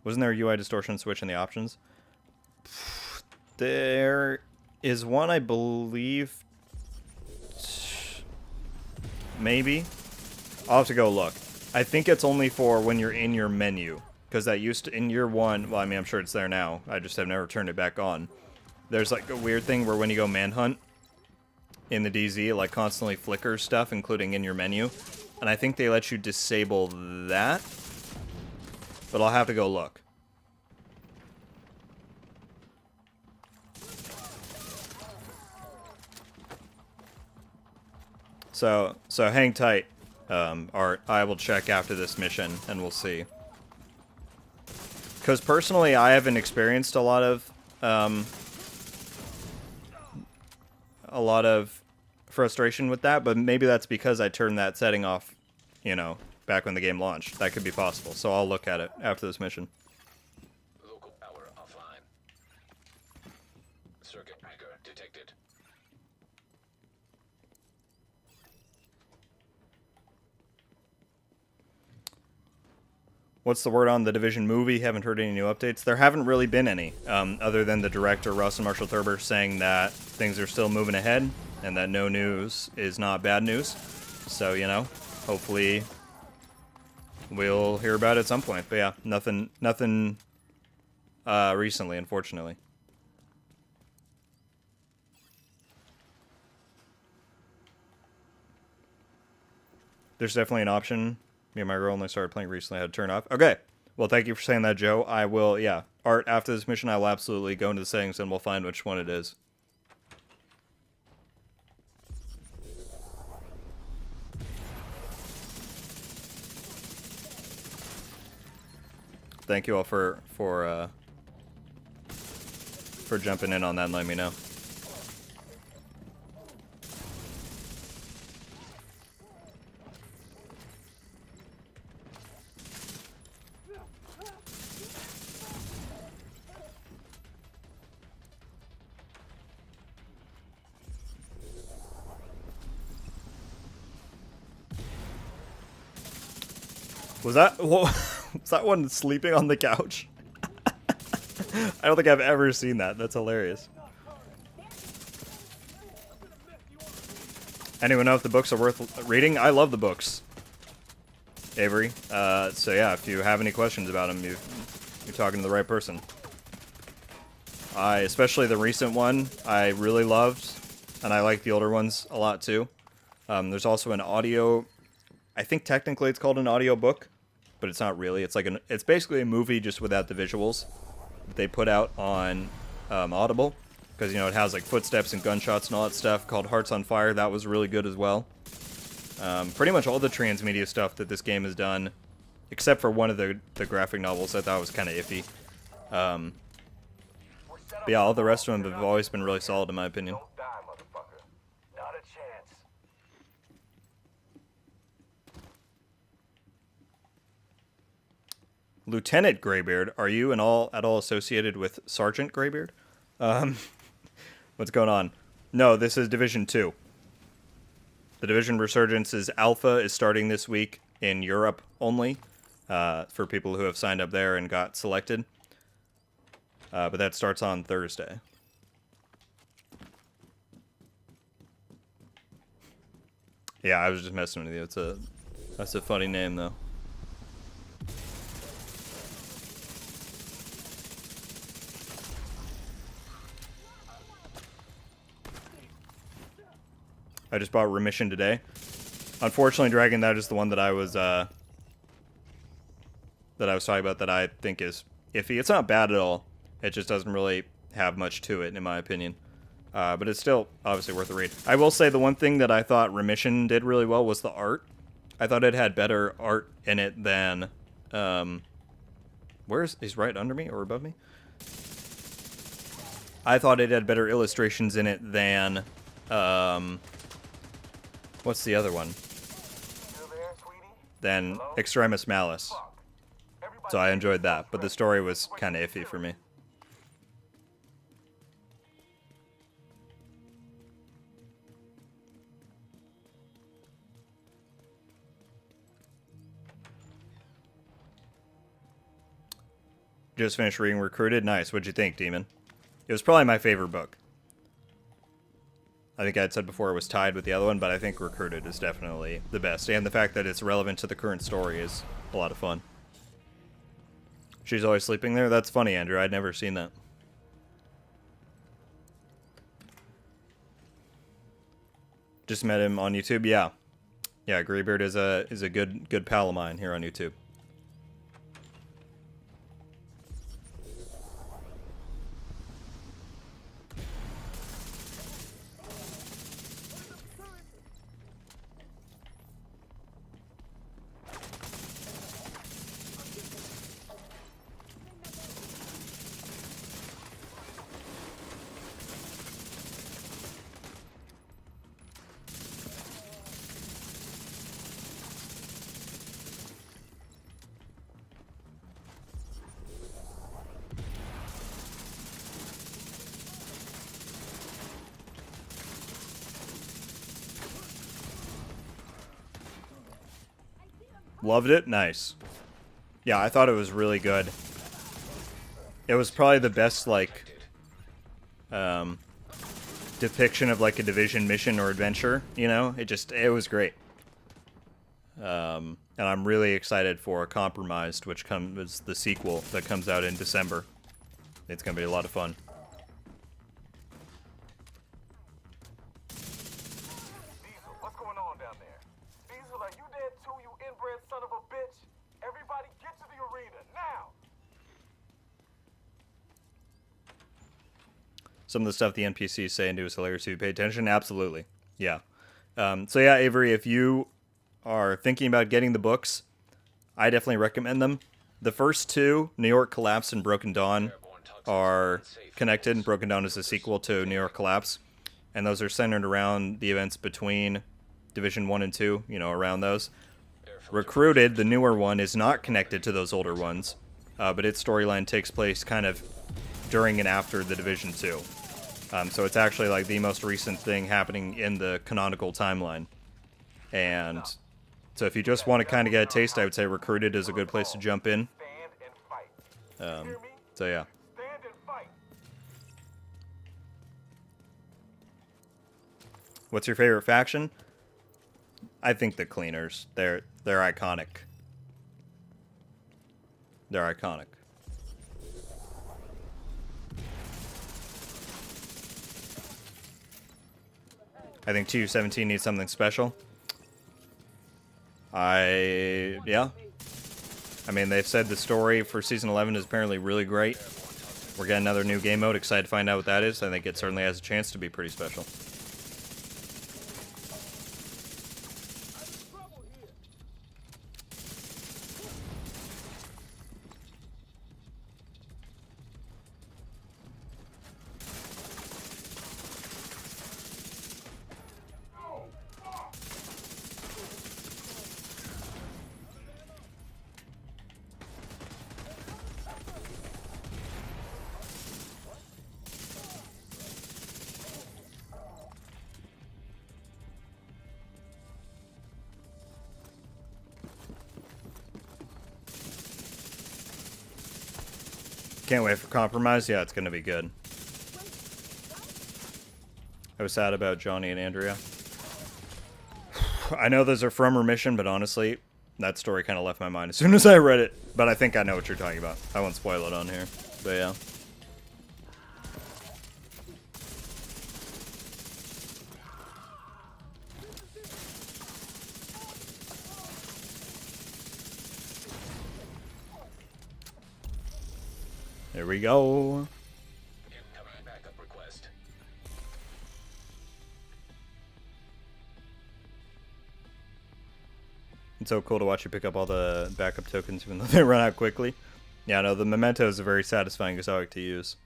Wasn't there a UI distortion switch in the options? There is one, I believe. Maybe. I'll have to go look. I think it's only for when you're in your menu. Because that used to, in year 1, well, I mean, I'm sure it's there now. I just have never turned it back on. There's like a weird thing where when you go manhunt in the DZ, it like constantly flickers stuff, including in your menu. And I think they let you disable that. But I'll have to go look. So hang tight, Art. I will check after this mission, and we'll see. Because personally, I haven't experienced a lot of frustration with that, but maybe that's because I turned that setting off, you know, back when the game launched. That could be possible. So I'll look at it after this mission. Local power offline. Circuit breaker detected. What's the word on the Division movie? Haven't heard any new updates. There haven't really been any, other than the director, Russ and Marshall Thurber, saying that things are still moving ahead and that no news is not bad news. So, you know, hopefully we'll hear about it at some point. But yeah, nothing recently, unfortunately. There's definitely an option Me and my girl only started playing recently. I had to turn off. Okay. Well, thank you for saying that, Joe. I will, yeah. Art, after this mission, I will absolutely go into the settings and we'll find which one it is. Thank you all for jumping in on that and letting me know. Was that one sleeping on the couch? I don't think I've ever seen that. That's hilarious. Anyone know if the books are worth reading? I love the books, Avery. So yeah, if you have any questions about them, you're talking to the right person. Especially the recent one, I really loved, and I like the older ones a lot too. There's also an audio. I think technically it's called an audio book, but it's not really. It's basically a movie just without the visuals that they put out on Audible, because it has like footsteps and gunshots and all that stuff, called Hearts on Fire. That was really good as well. Pretty much all the transmedia stuff that this game has done, except for one of the graphic novels I thought was kind of iffy. But yeah, all the rest of them have always been really solid in my opinion. Don't die, motherfucker. Not a chance. Lieutenant Greybeard, are you at all associated with Sergeant Greybeard? What's going on? No, this is Division 2. The Division Resurgence's Alpha is starting this week in Europe only, for people who have signed up there and got selected. But that starts on Thursday. Yeah, I was just messing with you. That's a funny name though. I just bought Remission today. Unfortunately, Dragon, that is the one that I was talking about that I think is iffy. It's not bad at all. It just doesn't really have much to it, in my opinion. But it's still obviously worth a read. I will say the one thing that I thought Remission did really well was the art. I thought it had better art in it than... he's right under me or above me? I thought it had better illustrations in it than... what's the other one? Than Extremis Malice. So I enjoyed that, but the story was kind of iffy for me. Just finished reading Recruited. Nice. What'd you think, Demon? It was probably my favorite book. I think I had said before it was tied with the other one, but I think Recruited is definitely the best. And the fact that it's relevant to the current story is a lot of fun. She's always sleeping there? That's funny, Andrew. I'd never seen that. Just met him on YouTube? Yeah. Yeah, Greybeard is a good pal of mine here on YouTube. Loved it? Nice. Yeah, I thought it was really good. It was probably the best, like, depiction of, like, a Division mission or adventure, It was great. And I'm really excited for Compromised, which is the sequel that comes out in December. It's going to be a lot of fun. Diesel, what's going on down there? Diesel, are you dead too, you inbred son of a some of the stuff the NPCs say into is hilarious if you pay attention. Absolutely. Yeah. So yeah, Avery, if you are thinking about getting the books, I definitely recommend them. The first two, New York Collapse and Broken Dawn, are connected, and Broken Dawn is a sequel to New York Collapse. And those are centered around the events between Division 1 and 2, you know, around those. Recruited, the newer one, is not connected to those older ones, but its storyline takes place kind of during and after the Division 2. So it's actually like the most recent thing happening in the canonical timeline. And so if you just want to kind of get a taste, I would say Recruited is a good place to jump in. Stand and fight. So yeah. Stand and fight. What's your favorite faction? I think the Cleaners. They're iconic. They're iconic. I think TU17 needs something special. Yeah. I mean, they've said the story for Season 11 is apparently really great. We're getting another new game mode. Excited to find out what that is. I think it certainly has a chance to be pretty special. Can't wait for Compromise. Yeah, it's going to be good. I was sad about Johnny and Andrea. I know those are from Remission, but honestly, that story kind of left my mind as soon as I read it. But I think I know what you're talking about. I won't spoil it on here. But yeah. There we go. Incoming backup request. It's so cool to watch you pick up all the backup tokens even though they run out quickly. Yeah, no, the Memento is a very satisfying exotic to use.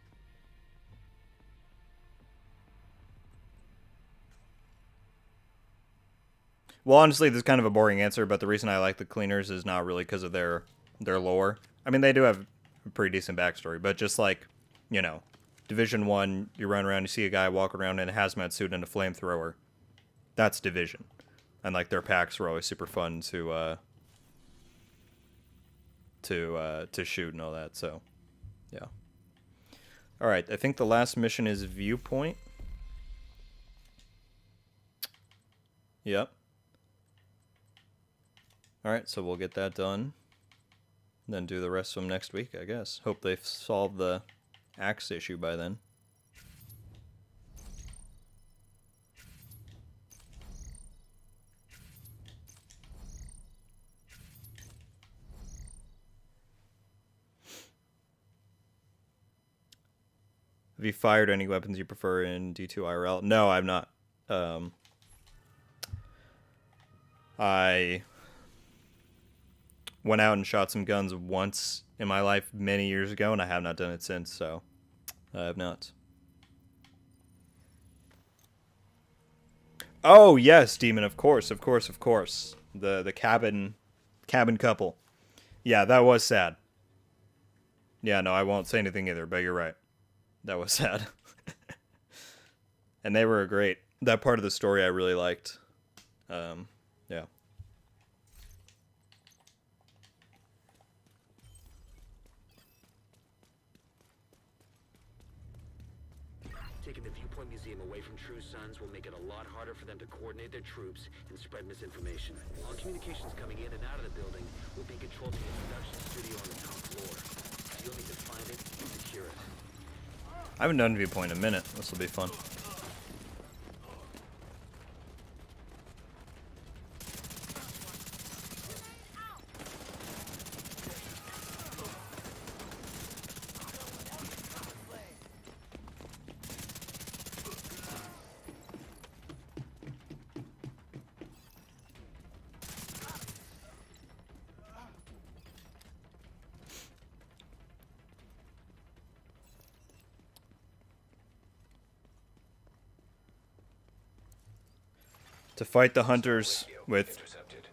Well, honestly, this is kind of a boring answer, but the reason I like the Cleaners is not really because of their lore. I mean, they do have a pretty decent backstory, but just like, you know, Division 1, you run around, you see a guy walk around in a hazmat suit and a flamethrower. That's Division. And like their packs were always super fun to shoot and all that, so yeah. Alright, I think the last mission is Viewpoint. Yep. Alright, so we'll get that done. Then do the rest of them next week, I guess. Hope they've solved the axe issue by then. Have you fired any weapons you prefer in D2 IRL? No, I've not. I went out and shot some guns once in my life many years ago, and I have not done it since, so I have not. Oh, yes, Demon, of course, of course, of course. The cabin couple. Yeah, that was sad. Yeah, no, I won't say anything either, but you're right. That was sad. And they were great. That part of the story I really liked. Yeah. Taking the Viewpoint Museum away from True Sons will make it a lot harder for them to coordinate their troops and spread misinformation. All communications coming in and out of the building will be controlled from the production studio on the top floor. You'll need to find it and secure it. I haven't done Viewpoint in a minute. This will be fun. To fight the hunters with Intercepted.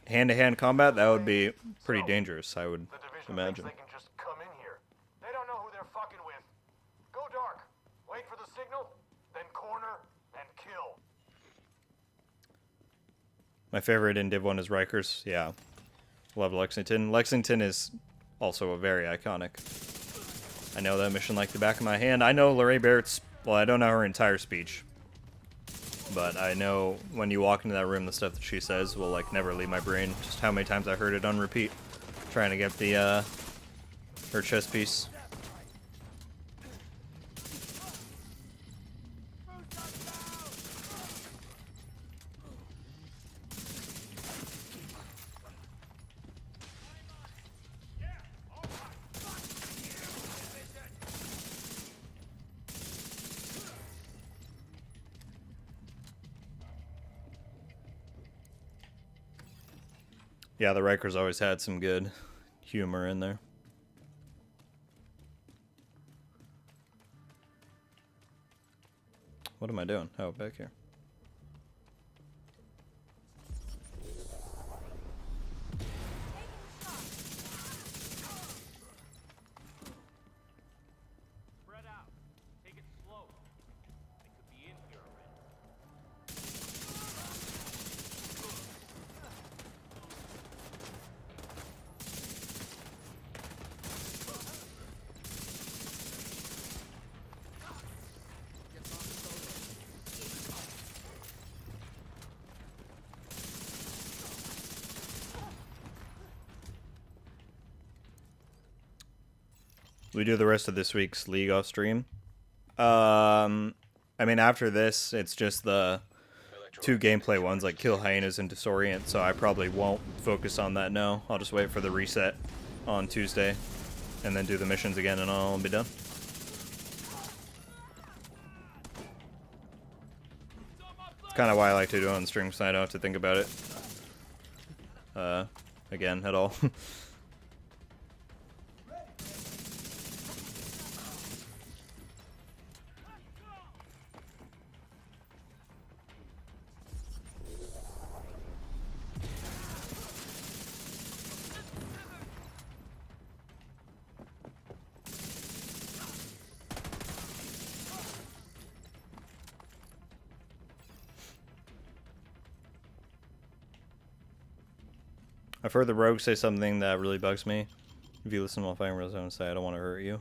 hand-to-hand combat, that would be pretty dangerous, I would The division imagine. thinks they can just come in here. They don't know who they're fucking with. Go dark. Wait for the signal, then corner and kill. My favorite in Div 1 is Rikers. Yeah. Love Lexington. Lexington is also a very iconic. I know that mission like the back of my hand. I know Lorraine Barrett's... Well, I don't know her entire speech. But I know when you walk into that room, the stuff that she says will, like, never leave my brain. Just how many times I heard it on repeat. Trying to get the, her chest piece. Yeah, the Rikers always had some good humor in there. What am I doing? Oh, back here. Spread out. Take it slow. They could be in here already. We do the rest of this week's League off stream. I mean, after this, it's just the 2 gameplay ones, like Kill Hyenas and Disorient, so I probably won't focus on that now. I'll just wait for the reset on Tuesday, and then do the missions again, and I'll be done. It's kind of why I like to do it on stream, so I don't have to think about it, again, at all. I've heard the rogue say something that really bugs me. If you listen while fighting, I was going to say, I don't want to hurt you.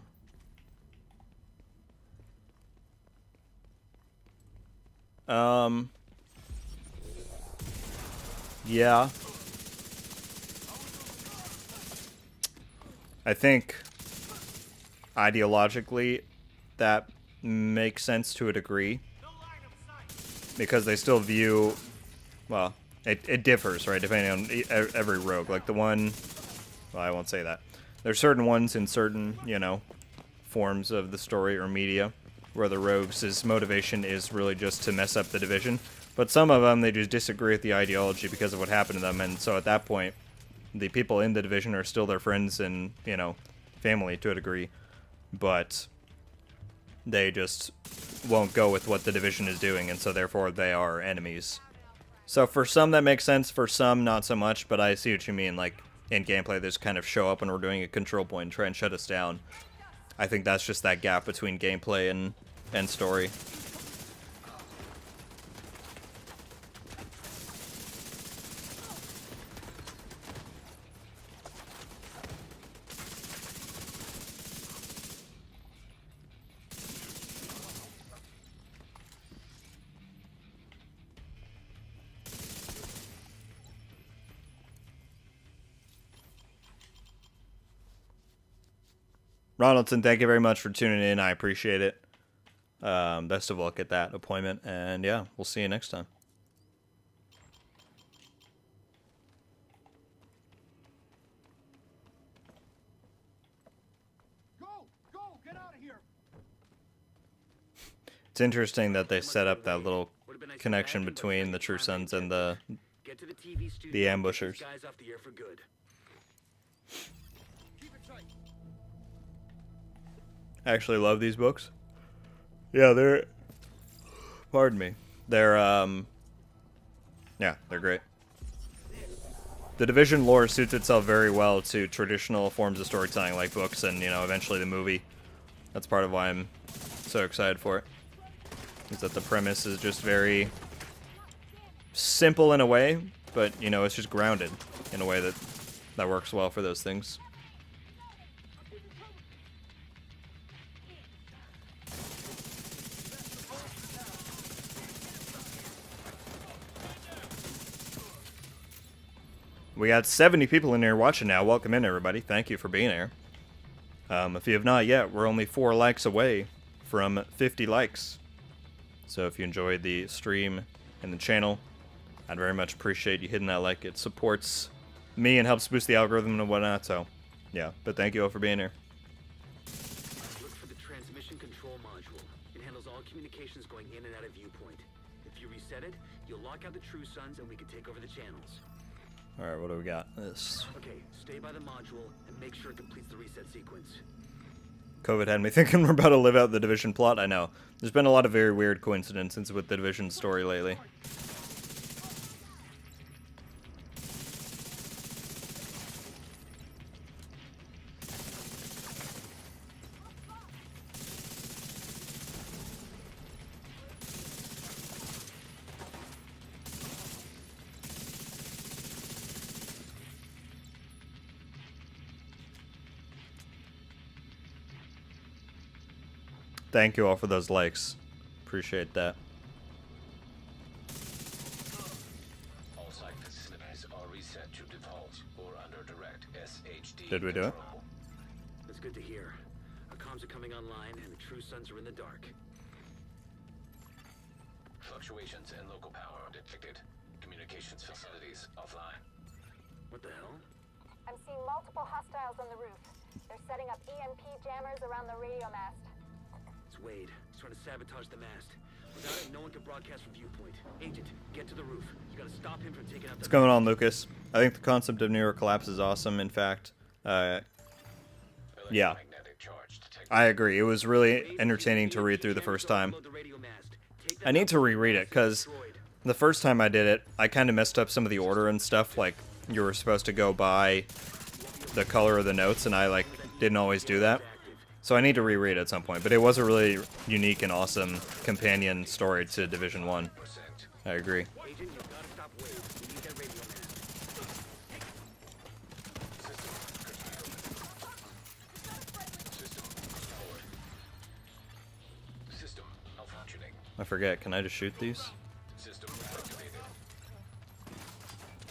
Yeah. I think ideologically that makes sense to a degree. Because they still view, well, it differs, right, depending on every rogue. Like the one, well, I won't say that. There's certain ones in certain, you know, forms of the story or media where the rogues' motivation is really just to mess up the division. But some of them, they just disagree with the ideology because of what happened to them. And so at that point, the people in the division are still their friends and, you know, family to a degree. But they just won't go with what the division is doing, and so therefore they are enemies. So for some that makes sense, for some not so much, but I see what you mean. Like in gameplay, they just kind of show up and we're doing a control point and try and shut us down. I think that's just that gap between gameplay and story. Ronaldson, thank you very much for tuning in. I appreciate it. Best of luck at that appointment. And yeah, we'll see you next time. Go! Get out of here! It's interesting that they set up that little connection between the True Sons and the ambushers. Guys off the air for good. I actually love these books. Yeah, they're... Pardon me. They're, Yeah, they're great. The Division lore suits itself very well to traditional forms of storytelling like books and, you know, eventually the movie. That's part of why I'm so excited for it. Is that the premise is just very simple in a way, but, you know, it's just grounded in a way that works well for those things. We got 70 people in here watching now. Welcome in, everybody. Thank you for being here. If you have not yet, we're only 4 likes away from 50 likes. So if you enjoyed the stream and the channel, I'd very much appreciate you hitting that like. It supports me and helps boost the algorithm and whatnot. So, yeah. But thank you all for being here. Look for the transmission control module. It handles all communications going in and out of Viewpoint. If you reset it, you'll lock out the True Sons and we can take over the channels. Alright, what do we got? This. Okay, stay by the module and make sure it completes the reset sequence. COVID had me thinking we're about to live out the Division plot. I know. There's been a lot of very weird coincidences with the Division story lately. Thank you all for those likes. Appreciate that. All site facilities are reset to default or under direct SHD. Did we do it? control. That's good to hear. Our comms are coming online and the True Sons are in the dark. Fluctuations in local power are detected. Communications facilities offline. What the hell? I'm seeing multiple hostiles on the roof. They're setting up EMP jammers around the radio mast. It's Wade. He's trying to sabotage the mast. Without it, no one can broadcast from Viewpoint. Agent, get to the roof. You gotta stop him from taking out the... What's going on, Lucas? I think the concept of New York collapse is awesome. In fact, yeah, Electromagnetic charge detected. I agree. It was really entertaining to read through the first time. I need to reread it, because the first time I did it, I kind of messed up some of the order and stuff. Like, you were supposed to go by the color of the notes, and I, like, didn't always do that. So I need to reread it at some point. But it was a really unique and awesome companion story to Division 1. I agree. Agent, you gotta stop Wade. We need that radio mast. System malfunctioning. I forget. Can I just shoot these? System activated.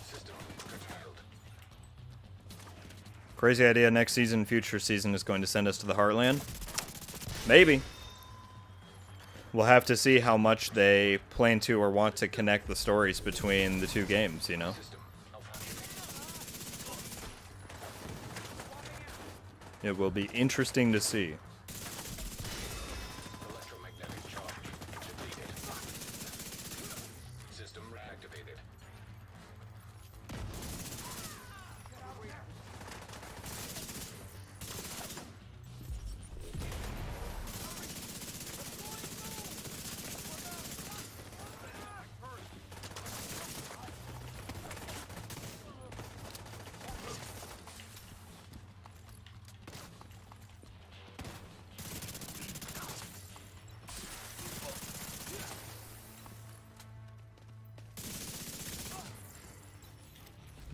System curtailed. Crazy idea. Next season, future season is going to send us to the Heartland. Maybe. We'll have to see how much they plan to or want to connect the stories between the two games, you know? System malfunctioning. It will be interesting to see. Electromagnetic charge depleted. System reactivated.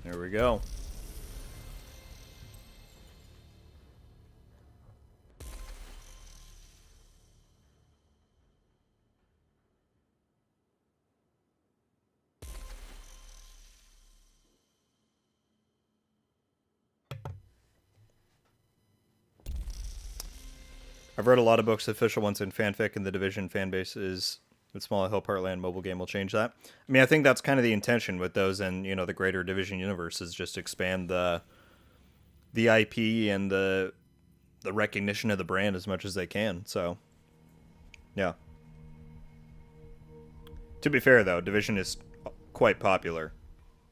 There we go. I've read a lot of books, official ones, and fanfic, and the Division fan base is the Small Hill Heartland mobile game will change that. I mean, I think that's kind of the intention with those, and you know, the greater Division universe is just expand the IP and the recognition of the brand as much as they can. So, yeah. To be fair, though, Division is quite popular.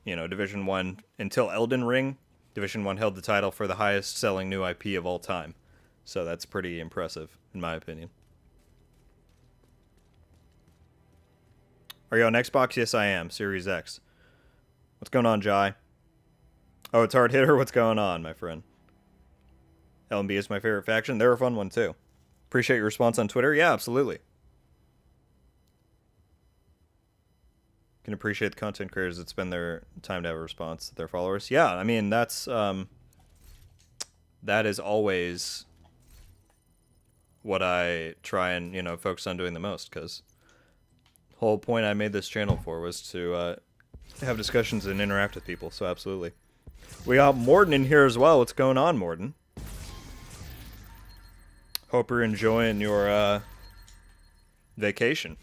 You know, Division 1, until Elden Ring, Division 1 held the title for the highest selling new IP of all time. So that's pretty impressive, in my opinion. Are you on Xbox? Yes, I am. Series X. What's going on, Jai? Oh, it's Hard Hitter. What's going on, my friend? LMB is my favorite faction. They're a fun one, too. Appreciate your response on Twitter. Yeah, absolutely. Can appreciate the content creators that spend their time to have a response to their followers. Yeah, I mean, that's that is always what I try and, focus on doing the most, because the whole point I made this channel for was to have discussions and interact with people, so absolutely. We got Morden in here as well. What's going on, Morden? Hope you're enjoying your vacation.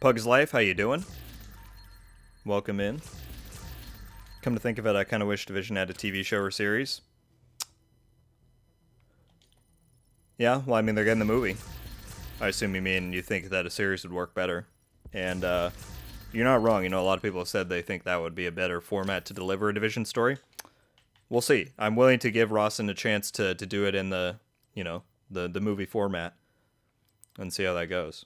Pug's Life, how you doing? Welcome in. Come to think of it, I kind of wish Division had a TV show or series. Yeah, well, I mean, they're getting the movie. I assume you think that a series would work better. And you're not wrong. A lot of people have said they think that would be a better format to deliver a Division story. We'll see. I'm willing to give Rawson a chance to do it in the, the movie format and see how that goes.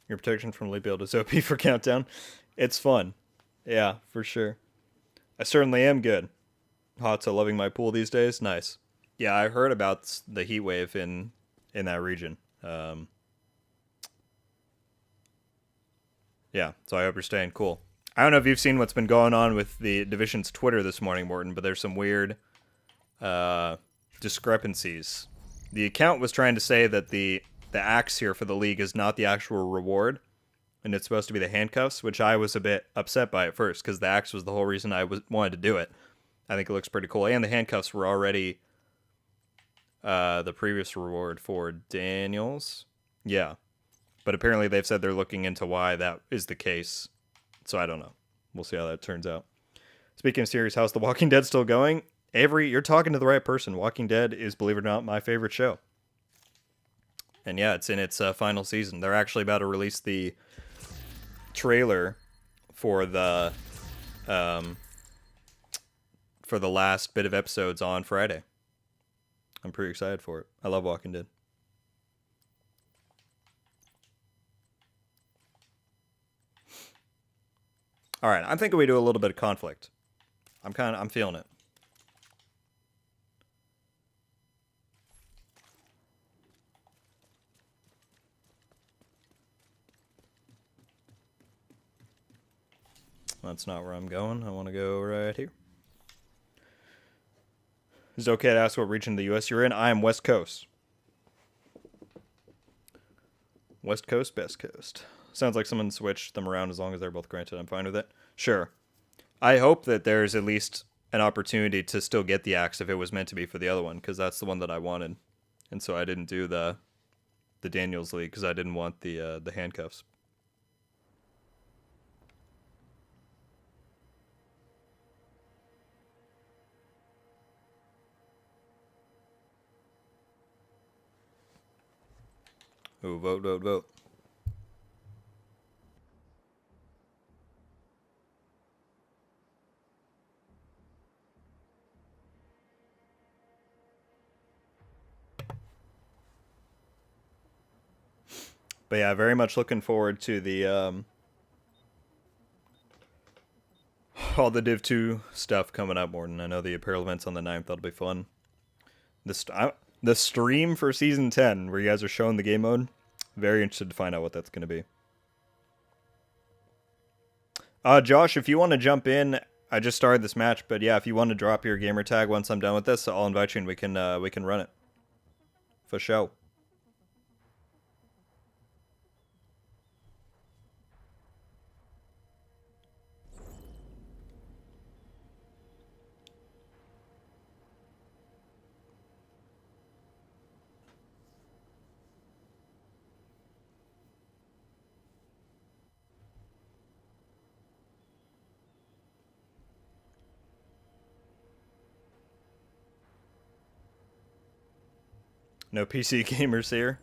Your protection from leap build is OP for Countdown. It's fun. Yeah, for sure. I certainly am good. Hot's loving my pool these days. Nice. Yeah, I heard about the heat wave in that region. Yeah, so I hope you're staying cool. I don't know if you've seen what's been going on with the Division's Twitter this morning, Morton, but there's some weird discrepancies. The account was trying to say that the axe here for the league is not the actual reward, and it's supposed to be the handcuffs, which I was a bit upset by at first, because the axe was the whole reason I wanted to do it. I think it looks pretty cool, and the handcuffs were already the previous reward for Daniels. Yeah, but apparently they've said they're looking into why that is the case, so I don't know. We'll see how that turns out. Speaking of series, how's The Walking Dead still going? Avery, you're talking to the right person. Walking Dead is, believe it or not, my favorite show. And yeah, it's in its final season. They're actually about to release the trailer for the last bit of episodes on Friday. I'm pretty excited for it. I love Walking Dead. All right, I'm thinking we do a little bit of conflict. I'm feeling it. That's not where I'm going. I want to go right here. Is it okay to ask what region of the U.S. you're in? I am West Coast. West Coast, Best Coast. Sounds like someone switched them around. As long as they're both granted, I'm fine with it. Sure. I hope that there's at least an opportunity to still get the axe if it was meant to be for the other one, because that's the one that I wanted. And so I didn't do the Daniels League because I didn't want the handcuffs. Oh, vote, vote, vote. But yeah, very much looking forward to the all the Div 2 stuff coming up, Morton. I know the apparel event's on the 9th. That'll be fun. The stream for Season 10, where you guys are showing the game mode, very interested to find out what that's going to be. Josh, if you want to jump in, I just started this match, but yeah, if you want to drop your gamer tag once I'm done with this, I'll invite you and we can run it. For sure. No PC gamers here.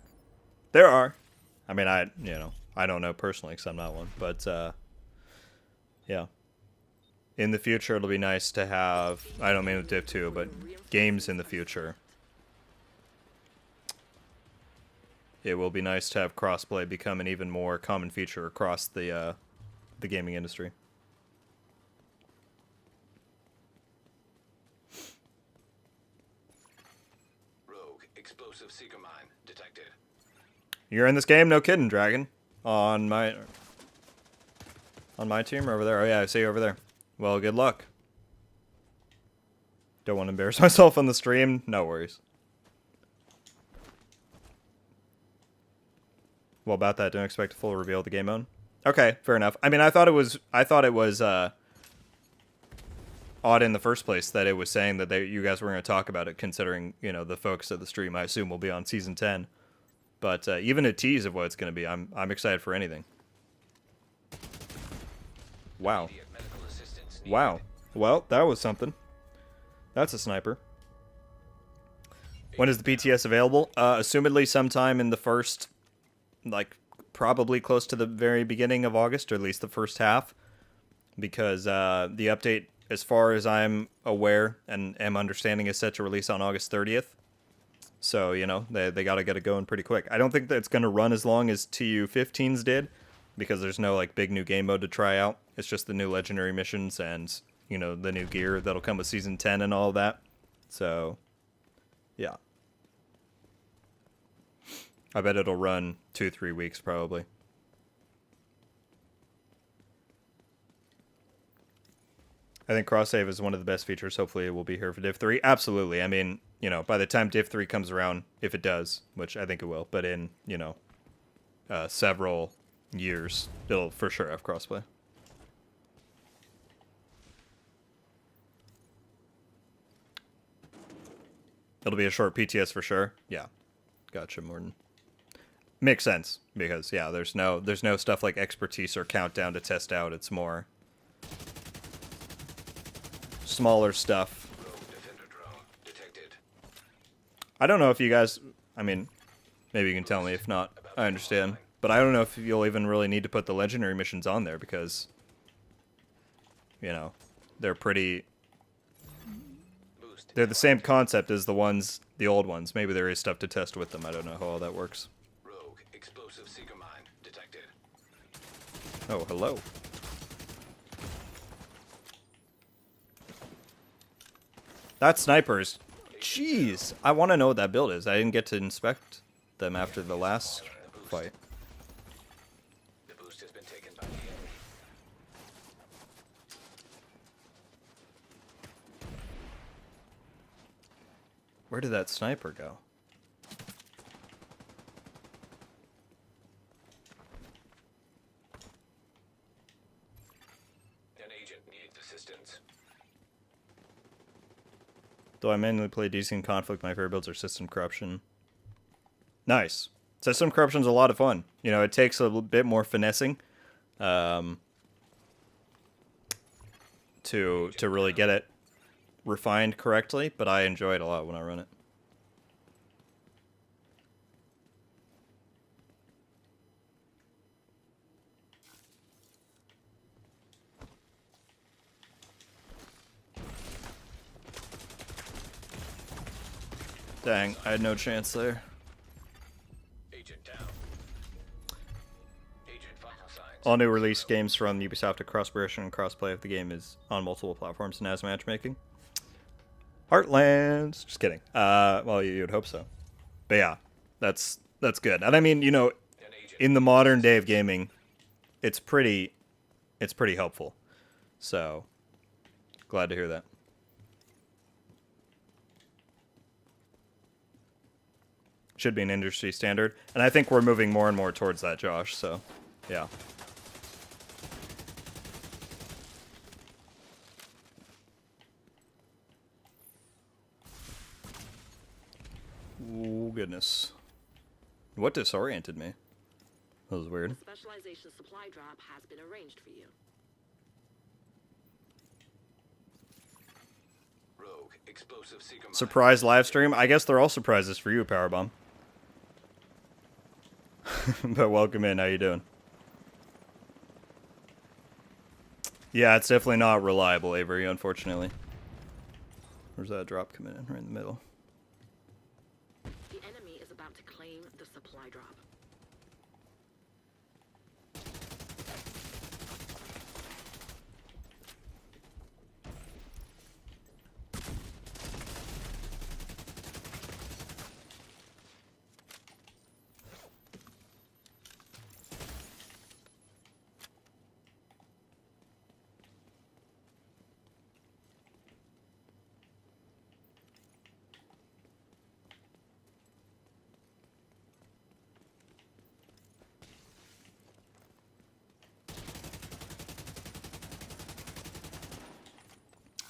There are. I mean, I don't know personally because I'm not one. But, yeah. In the future, it'll be nice to have, I don't mean with Div 2, but games in the future. It will be nice to have crossplay become an even more common feature across the gaming industry. Rogue explosive seeker mine detected. You're in this game? No kidding, Dragon. On my team or over there? Oh yeah, I see you over there. Well, good luck. Don't want to embarrass myself on the stream. No worries. Well, about that, don't expect a full reveal of the game mode. Okay, fair enough. I mean, I thought it was odd in the first place that it was saying that you guys were going to talk about it, considering, you know, the focus of the stream, I assume, will be on Season 10. But even a tease of what it's going to be, I'm excited for anything. Wow. Immediate medical assistance needed. Wow. Well, that was something. That's a sniper. When is the PTS available? Assumedly sometime in the first, like, probably close to the very beginning of August, or at least the first half. Because the update, as far as I'm aware and am understanding, is set to release on August 30th. So, you know, they got to get it going pretty quick. I don't think that it's going to run as long as TU16's did, because there's no, like, big new game mode to try out. It's just the new legendary missions and, you know, the new gear that'll come with Season 10 and all of that. So, yeah. I bet it'll run 2-3 weeks, probably. I think cross-save is one of the best features. Hopefully it will be here for Div 3. Absolutely. I mean, you know, by the time Div 3 comes around, if it does, which I think it will, but in, you know, several years, it'll for sure have crossplay. It'll be a short PTS for sure. Yeah. Gotcha, Morton. Makes sense, because, yeah, there's no stuff like expertise or countdown to test out. It's more smaller stuff. Rogue defender drone detected. I don't know if you guys, I mean, maybe you can tell me. If not, I understand. But I don't know if you'll even really need to put the legendary missions on there, because, you know, they're pretty, Boost. they're the same concept as the old ones. Maybe there is stuff to test with them. I don't know how all that works. Rogue explosive seeker mine detected. Oh, hello. That snipers. Jeez. I want to know what that build is. I didn't get to inspect them after the last fight. The boost has been taken by the enemy. Where did that sniper go? An agent needs assistance. Though I manually play DC in Conflict, my favorite builds are System Corruption. Nice. System Corruption's a lot of fun. You know, it takes a little bit more finessing to really get it refined correctly, but I enjoy it a lot when I run it. Dang, I had no chance there. Agent down. Agent vital signs. All new release games from Ubisoft to cross-progression and cross-play if the game is on multiple platforms and has matchmaking. Heartlands. Just kidding. Well, you'd hope so. But yeah, that's good. And I mean, you know, An agent. in the modern day of gaming, it's pretty helpful. So, glad to hear that. Should be an industry standard. And I think we're moving more and more towards that, Josh. So, yeah. Oh, goodness. What disoriented me? That was weird. Specialization supply drop has been arranged for you. Rogue explosive seeker mine. Surprise live stream? I guess they're all surprises for you, Powerbomb. But welcome in. How you doing? Yeah, it's definitely not reliable, Avery, unfortunately. Where's that drop coming in? Right in the middle. The enemy is about to claim the supply drop.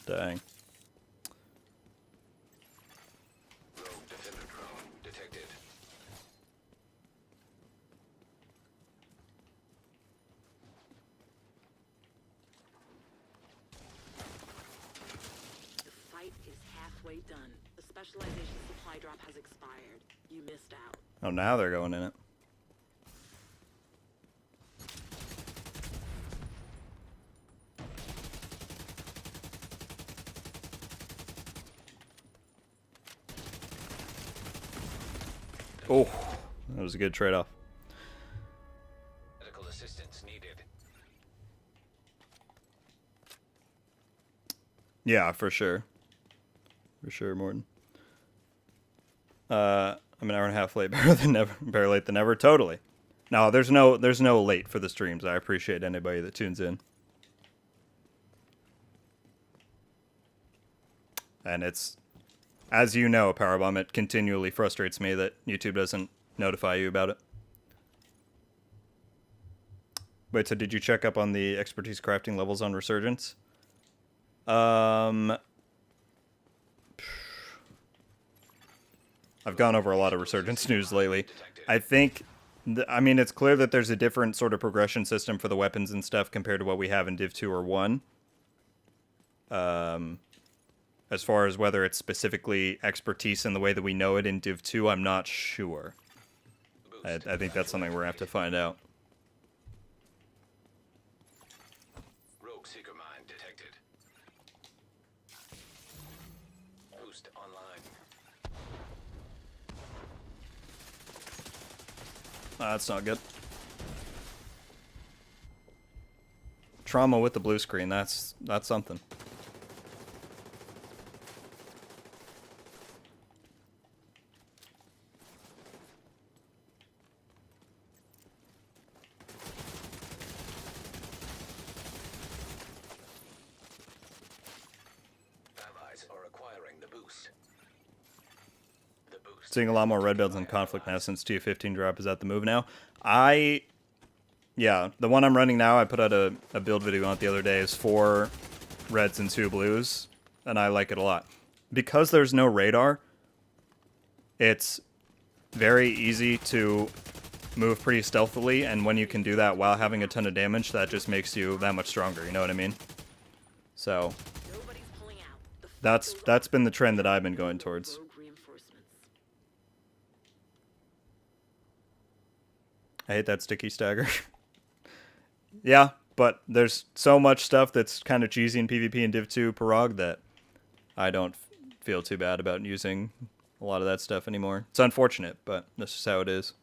Dang. Rogue defender drone detected. The fight is halfway done. The specialization supply drop has expired. You missed out. Oh, now they're going in it. Oh, that was a good trade-off. Medical assistance needed. Yeah, for sure. For sure, Morton. I'm an hour and a half late, better late than never. Totally. No, there's no late for the streams. I appreciate anybody that tunes in. And it's, as you know, Powerbomb, it continually frustrates me that YouTube doesn't notify you about it. Wait, so did you check up on the expertise crafting levels on Resurgence? I've gone over a lot of Resurgence news lately. I think, I mean, it's clear that there's a different sort of progression system for the weapons and stuff compared to what we have in Div 2 or 1. As far as whether it's specifically expertise in the way that we know it in Div 2, I'm not sure. I think that's something we're going to have to find out. Rogue seeker mine detected. Boost online. That's not good. Trauma with the blue screen, that's something. Allies are acquiring the boost. The boost. Seeing a lot more red builds in conflict now since TU15 drop. Is that the move now? Yeah, the one I'm running now, I put out a build video on it the other day, is 4 reds and 2 blues, and I like it a lot. Because there's no radar, it's very easy to move pretty stealthily, and when you can do that while having a ton of damage, that just makes you that much stronger, you know what I mean? So, Nobody's pulling out. The fight that's goes been the on. trend that I've been going towards. Rogue reinforcements. I hate that sticky stagger. Yeah, but there's so much stuff that's kind of cheesy in PvP and Div 2 Parag that I don't feel too bad about using a lot of that stuff anymore. It's unfortunate, but this is how it is.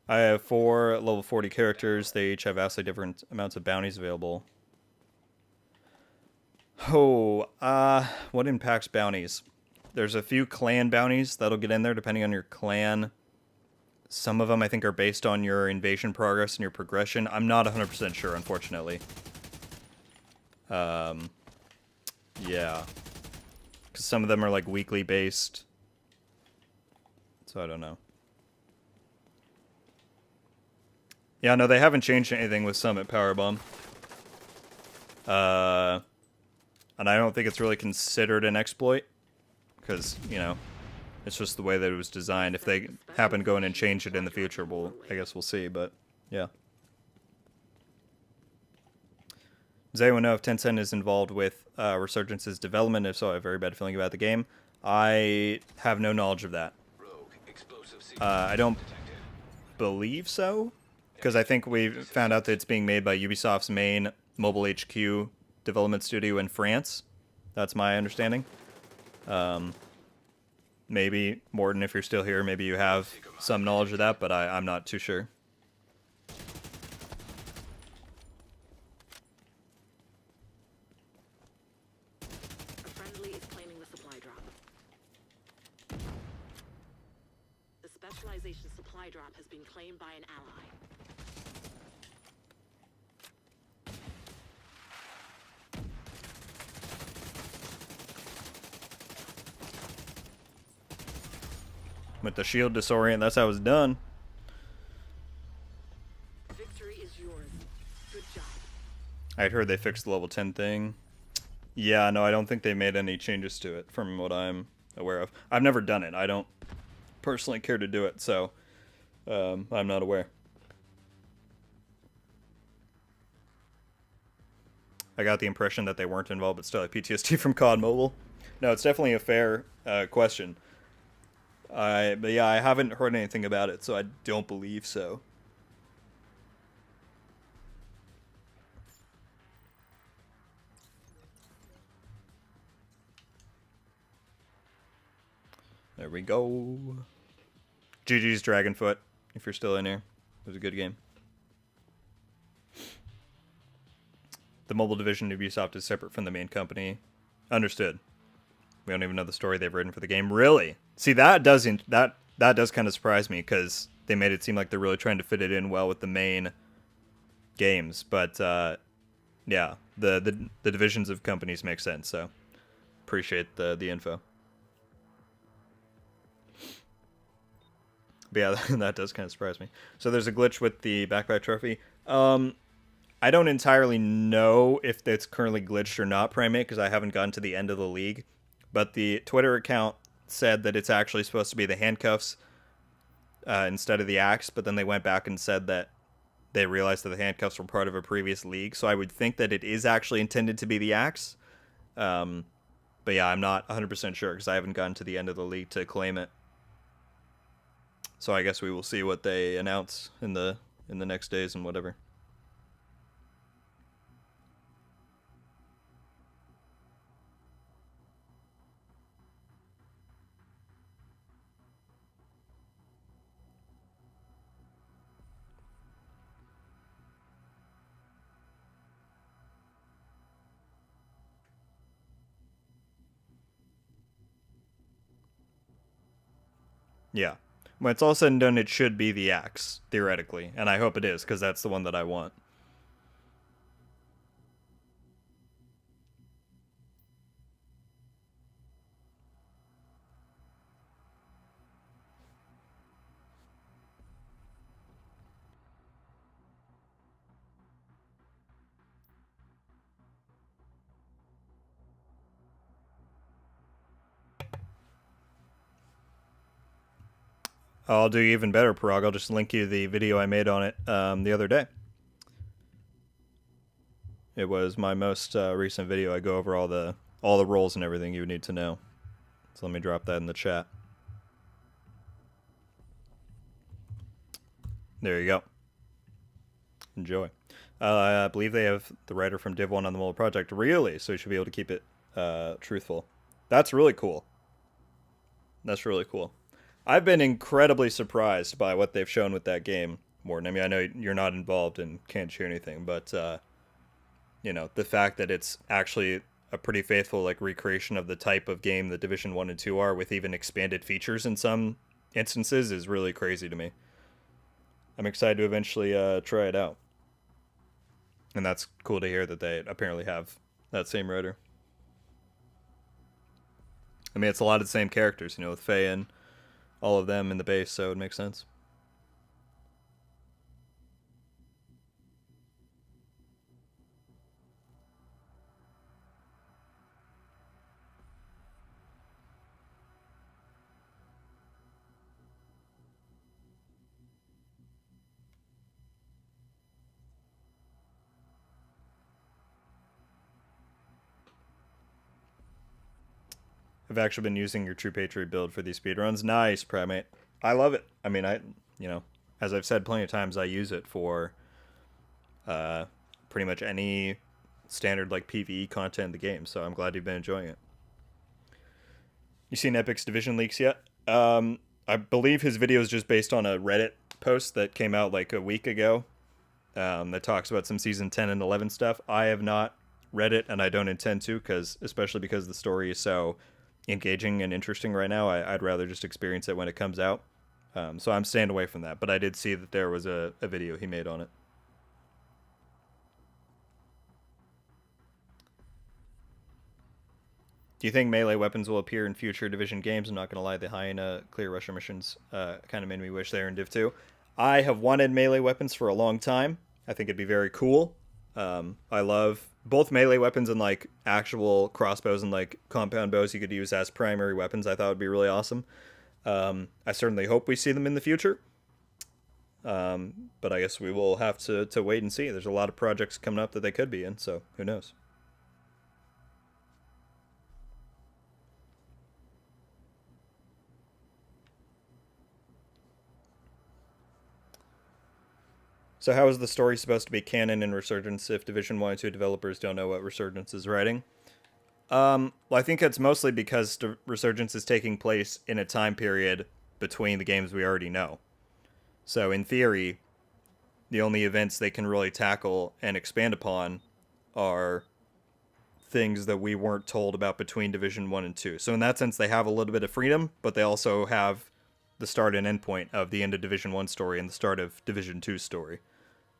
I have 4 level 40 characters. They each have vastly different amounts of bounties available. Oh, what impacts bounties? There's a few clan bounties that'll get in there depending on your clan. Some of them, I think, are based on your invasion progress and your progression. I'm not 100% sure, unfortunately. Yeah. Because some of them are, like, weekly based. So I don't know. Yeah, no, they haven't changed anything with Summit Powerbomb. And I don't think it's really considered an exploit. Because, you know, it's just the way that it was designed. If they happen to go in and change it in the future, I guess we'll see, but yeah. Does anyone know if Tencent is involved with Resurgence's development? If so, I have a very bad feeling about the game. I have no knowledge of that. Rogue explosive I don't detected. believe so, because I think we found out that it's being made by Ubisoft's main mobile HQ development studio in France. That's my understanding. Maybe, Morton, if you're still here, maybe you have some knowledge of that, but I'm not too sure. A friendly is claiming the supply drop. The specialization supply drop has been claimed by an ally. With the shield disorient, that's how it's done. Victory is yours. Good job. I'd heard they fixed the level 10 thing. Yeah, no, I don't think they made any changes to it from what I'm aware of. I've never done it. I don't personally care to do it, so I'm not aware. I got the impression that they weren't involved, but still, like PTSD from COD Mobile. No, it's definitely a fair question. But yeah, I haven't heard anything about it, so I don't believe so. There we go. GG's Dragonfoot, if you're still in here. It was a good game. The mobile division of Ubisoft is separate from the main company. Understood. We don't even know the story they've written for the game. Really? See, that does kind of surprise me, because they made it seem like they're really trying to fit it in well with the main games. But yeah, the divisions of companies make sense. So appreciate the info. But yeah, that does kind of surprise me. So there's a glitch with the backpack trophy. I don't entirely know if it's currently glitched or not, Primate, because I haven't gotten to the end of the league. But the Twitter account said that it's actually supposed to be the handcuffs instead of the axe, but then they went back and said that they realized that the handcuffs were part of a previous league. So I would think that it is actually intended to be the axe. But yeah, I'm not 100% sure because I haven't gotten to the end of the league to claim it. So I guess we will see what they announce in the next days and whatever. Yeah. When it's all said and done, it should be the axe, theoretically. And I hope it is, because that's the one that I want. I'll do even better, Parag. I'll just link you the video I made on it the other day. It was my most recent video. I go over all the roles and everything you would need to know. So let me drop that in the chat. There you go. Enjoy. I believe they have the writer from Div 1 on the mobile project. Really? So you should be able to keep it truthful. That's really cool. That's really cool. I've been incredibly surprised by what they've shown with that game, Morton. I mean, I know you're not involved and can't share anything, but, you know, the fact that it's actually a pretty faithful, like, recreation of the type of game that Division 1 and 2 are, with even expanded features in some instances, is really crazy to me. I'm excited to eventually try it out. And that's cool to hear that they apparently have that same writer. I mean, it's a lot of the same characters, you know, with Faye and all of them in the base, so it makes sense. I've actually been using your True Patriot build for these speedruns. Nice, Primate. I love it. I mean, as I've said plenty of times, I use it for pretty much any standard like PvE content in the game, so I'm glad you've been enjoying it. You seen Epic's Division leaks yet? I believe his video is just based on a Reddit post that came out like a week ago that talks about some Season 10 and 11 stuff. I have not read it, and I don't intend to, especially because the story is so engaging and interesting right now. I'd rather just experience it when it comes out. So I'm staying away from that, but I did see that there was a video he made on it. Do you think melee weapons will appear in future Division games? I'm not going to lie, the Hyena clear Russia missions kind of made me wish they were in Div 2. I have wanted melee weapons for a long time. I think it'd be very cool. I love both melee weapons and like actual crossbows and like compound bows you could use as primary weapons. I thought would be really awesome. I certainly hope we see them in the future. But I guess we will have to wait and see. There's a lot of projects coming up that they could be in, so who knows. So how is the story supposed to be canon in Resurgence if Division 1 and 2 developers don't know what Resurgence is writing? Well, I think it's mostly because Resurgence is taking place in a time period between the games we already know. So in theory, the only events they can really tackle and expand upon are things that we weren't told about between Division 1 and 2. So in that sense, they have a little bit of freedom, but they also have the start and end point of the end of Division 1 story and the start of Division 2 story.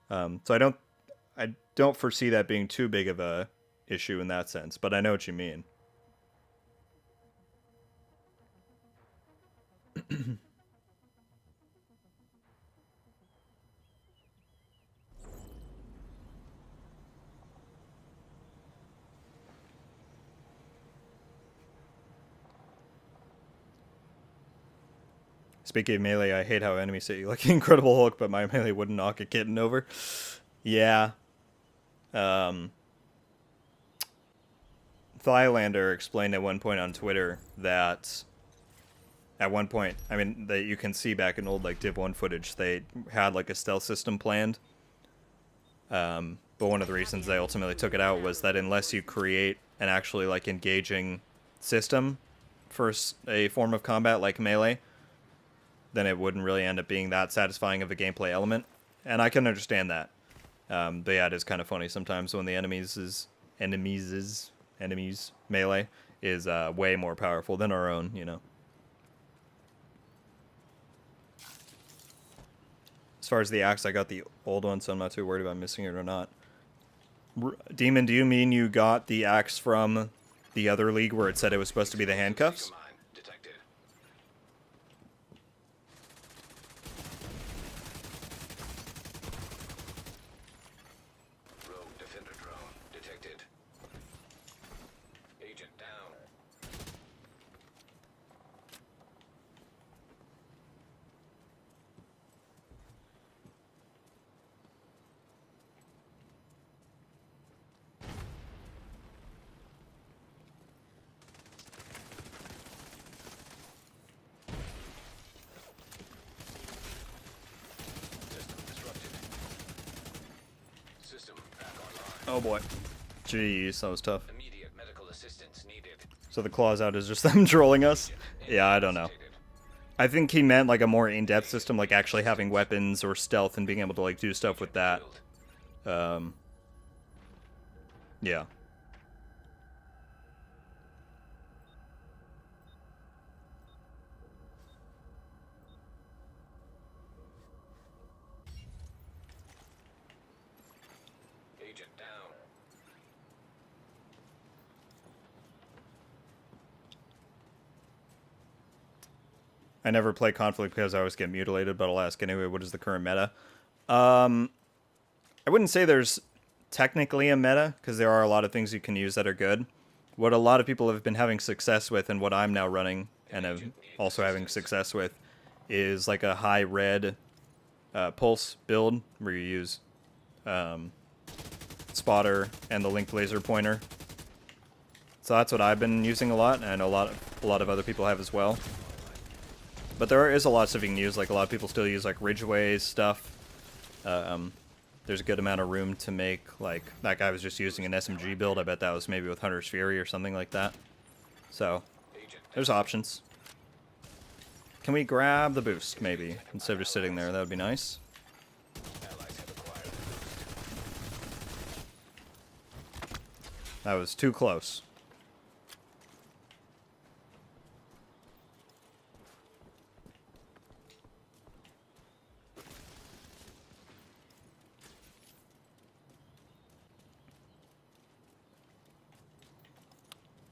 So I don't foresee that being too big of a issue in that sense, but I know what you mean. Speaking of melee, I hate how enemies say you like Incredible Hulk, but my melee wouldn't knock a kitten over. Yeah. Thylander explained at one point on Twitter that at one point, I mean, that you can see back in old like Div 1 footage, they had like a stealth system planned. But one of the reasons they ultimately took it out was that unless you create an actually like engaging system for a form of combat like melee, then it wouldn't really end up being that satisfying of a gameplay element. And I can understand that. But yeah, it is kind of funny sometimes when the enemies melee is way more powerful than our own, you know. As far as the axe, I got the old one, so I'm not too worried about missing it or not. Demon, do you mean you got the axe from the other league where it said it was supposed to be the handcuffs? Oh boy. Jeez, that was tough. Immediate medical assistance needed. So the claws out is just them trolling us? Yeah, I don't know. I think he meant like a more in-depth system, like actually having weapons or stealth and being able to like do stuff with that. Yeah. I never play Conflict because I always get mutilated, but I'll ask anyway, what is the current meta? I wouldn't say there's technically a meta, because there are a lot of things you can use that are good. What a lot of people have been having success with, and what I'm now running, and am also having success with, is like a high red pulse build, where you use spotter and the linked laser pointer. So that's what I've been using a lot, and I know a lot of other people have as well. But there is a lot of stuff you can use. Like a lot of people still use like Ridgeway's stuff. There's a good amount of room to make, like, that guy was just using an SMG build. I bet that was maybe with Hunter's Fury or something like that. So, there's options. Can we grab the boost, maybe, instead of just sitting there? That would be nice. That was too close.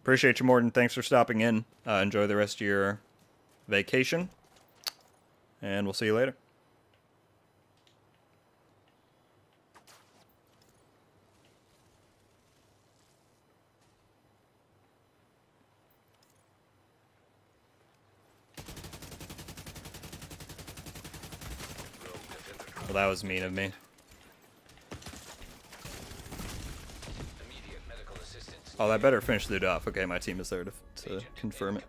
Appreciate you, Morton. Thanks for stopping in. Enjoy the rest of your vacation. And we'll see you later. Well, that was mean of me. Oh, that better finish the loot off. Okay, my team is there to confirm it.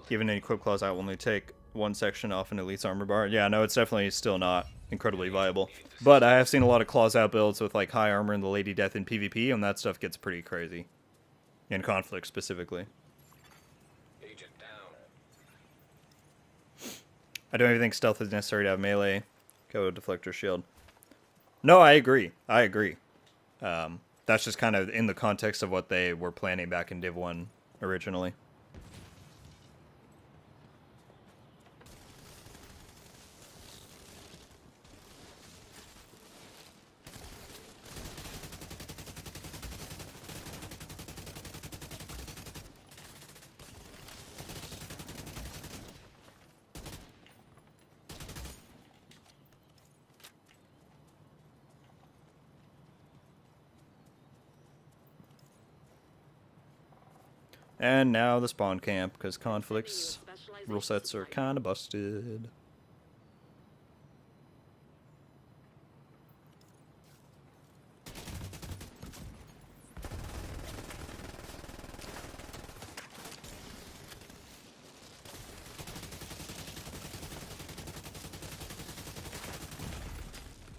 Even an equip clause, I will only take one section off an elite's armor bar. Yeah, no, it's definitely still not incredibly viable. But I have seen a lot of clause out builds with like high armor and the Lady Death in PvP, and that stuff gets pretty crazy. In conflict specifically. I don't even think stealth is necessary to have melee. Go deflector shield. No, I agree. I agree. That's just kind of in the context of what they were planning back in Div 1 originally. And now the spawn camp, because conflicts rule sets are kind of busted.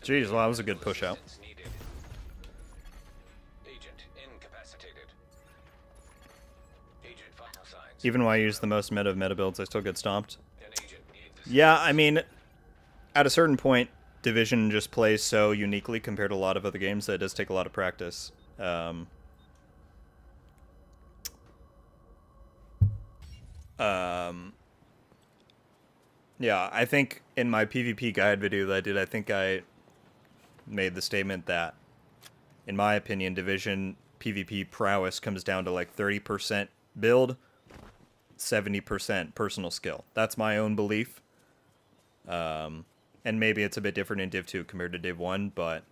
Jeez, well, that was a good push out. Even when I use the most meta of meta builds, I still get stomped. Yeah, I mean, at a certain point, Division just plays so uniquely compared to a lot of other games that it does take a lot of practice. Yeah, I think in my PvP guide video that I did, I think I made the statement that, in my opinion, Division PvP prowess comes down to like 30% build, 70% personal skill. That's my own belief. And maybe it's a bit different in Div 2 compared to Div 1, but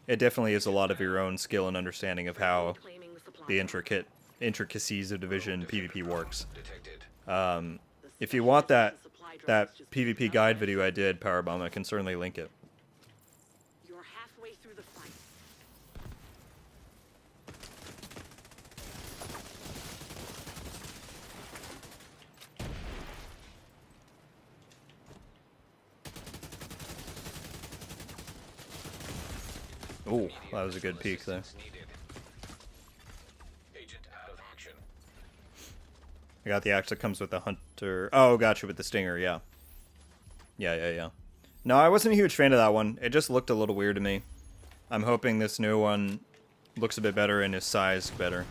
it definitely is a lot of your own skill and understanding of how the intricacies of Division PvP works. If you want that PvP guide video I did, Powerbomb, I can certainly link it. You're halfway through the fight. Oh, that was a good peek there. I got the axe that comes with the hunter. Oh, got you with the stinger, yeah. Yeah. No, I wasn't a huge fan of that one. It just looked a little weird to me. I'm hoping this new one looks a bit better and is sized better.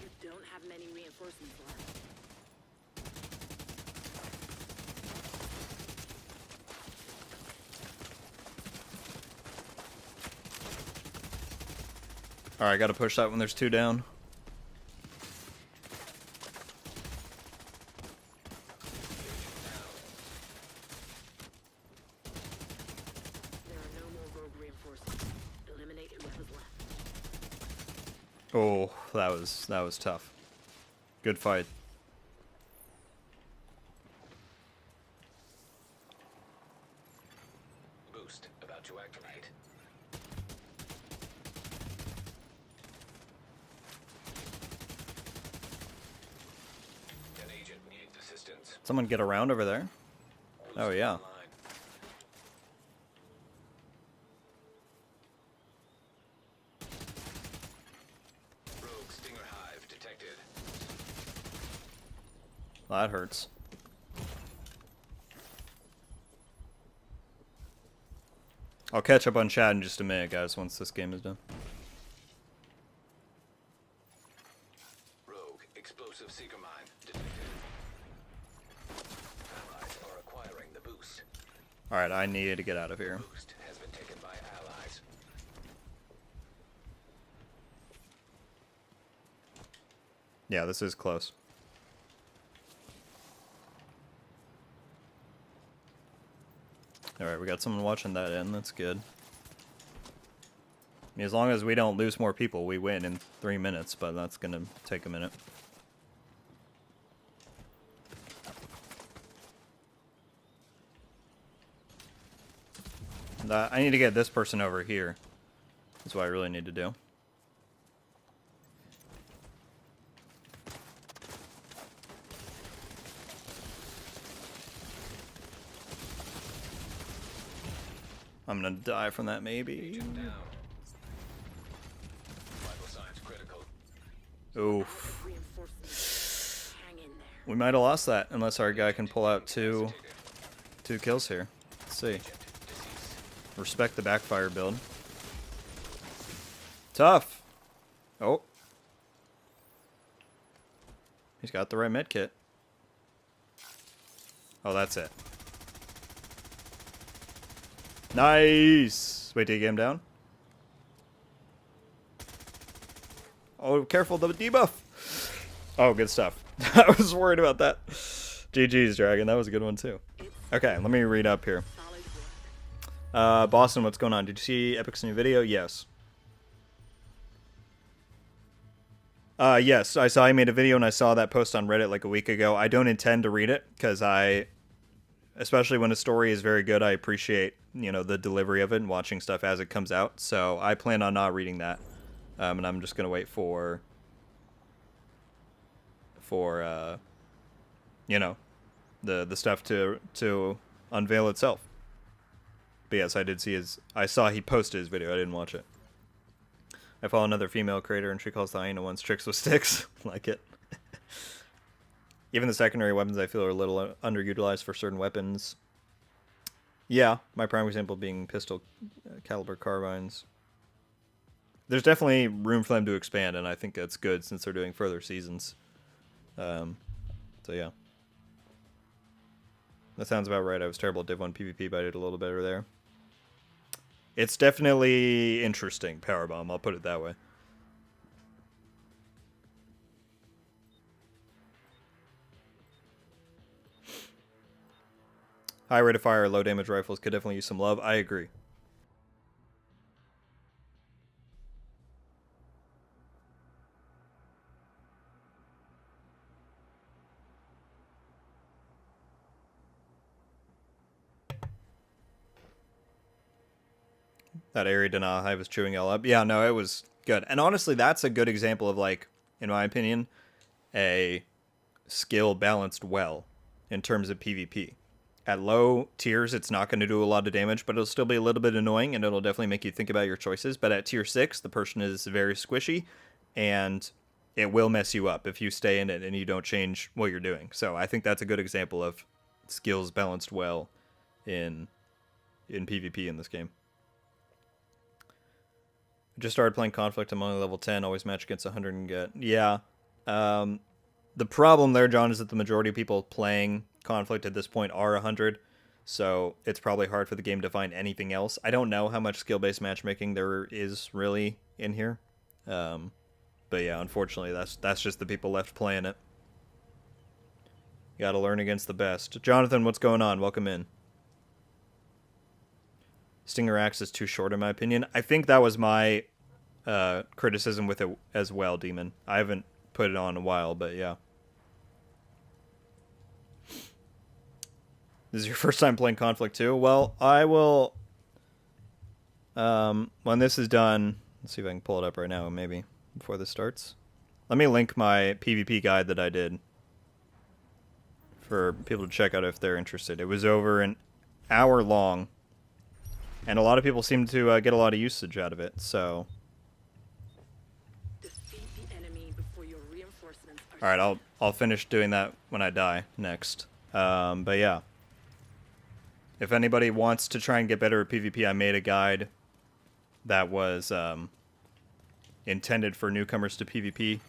You don't have many reinforcements left. Alright, gotta push that when there's two down. There are no more rogue reinforcements. Eliminate whoever's left. Oh, that was tough. Good fight. boost about to activate. An agent needs assistance. Someone get around over there? Oh, yeah. Online. Rogue Stinger Hive detected. Well, that hurts. I'll catch up on chat in just a minute, guys, once this game is done. Rogue explosive seeker mine detected. Allies are acquiring the boost. Alright, I need to get out of here. Boost has been taken by allies. Yeah, this is close. Alright, we got someone watching that in. That's good. I mean, as long as we don't lose more people, we win in 3 minutes, but that's gonna take a minute. I need to get this person over here. That's what I really need to do. I'm gonna die from that, maybe. Agent down. Vital signs critical. Oof. Reinforcements. Hang in there. We might have lost that, unless our guy can pull out two kills here. Let's see. Respect the backfire build. Tough. Oh. He's got the right med kit. Oh, that's it. Nice. Wait, did you get him down? Oh, careful, the debuff. Oh, good stuff. I was worried about that. GG's, Dragon. That was a good one, too. Okay, let me read up here. Solid work. Boston, what's going on? Did you see Epic's new video? Yes. Yes, I saw he made a video and I saw that post on Reddit like a week ago. I don't intend to read it because especially when a story is very good, I appreciate, the delivery of it and watching stuff as it comes out. So I plan on not reading that. And I'm just going to wait for the stuff to unveil itself. But yes, I saw he posted his video. I didn't watch it. I follow another female creator and she calls the hyena ones tricks with sticks. Like it. Even the secondary weapons I feel are a little underutilized for certain weapons. Yeah, my prime example being pistol caliber carbines. There's definitely room for them to expand, and I think that's good since they're doing further seasons. So yeah. That sounds about right. I was terrible at Div 1 PvP, but I did a little better there. It's definitely interesting, Powerbomb. I'll put it that way. High rate of fire, low damage rifles could definitely use some love. I agree. That area denial hive was chewing all up. Yeah, no, it was good. And honestly, that's a good example of, like, in my opinion, a skill balanced well in terms of PvP. At low tiers, it's not going to do a lot of damage, but it'll still be a little bit annoying, and it'll definitely make you think about your choices. But at tier 6, the person is very squishy, and it will mess you up if you stay in it and you don't change what you're doing. So I think that's a good example of skills balanced well in PvP in this game. I just started playing Conflict. I'm only level 10, always match against 100 and get... Yeah. The problem there, John, is that the majority of people playing Conflict at this point are 100, so it's probably hard for the game to find anything else. I don't know how much skill-based matchmaking there is really in here, but yeah, unfortunately, that's just the people left playing it. You gotta learn against the best. Jonathan, what's going on? Welcome in. Stinger Axe is too short, in my opinion. I think that was my criticism with it as well, Demon. I haven't put it on in a while, but yeah. This is your first time playing Conflict too? Well, I will When this is done, let's see if I can pull it up right now, maybe, before this starts. Let me link my PvP guide that I did for people to check out if they're interested. It was over an hour long, and a lot of people seem to get a lot of usage out of it, so... Defeat the enemy before your reinforcements are Alright, I'll finish doing that when I die next. But yeah. If anybody wants to try and get better at PvP, I made a guide that was intended for newcomers to PvP.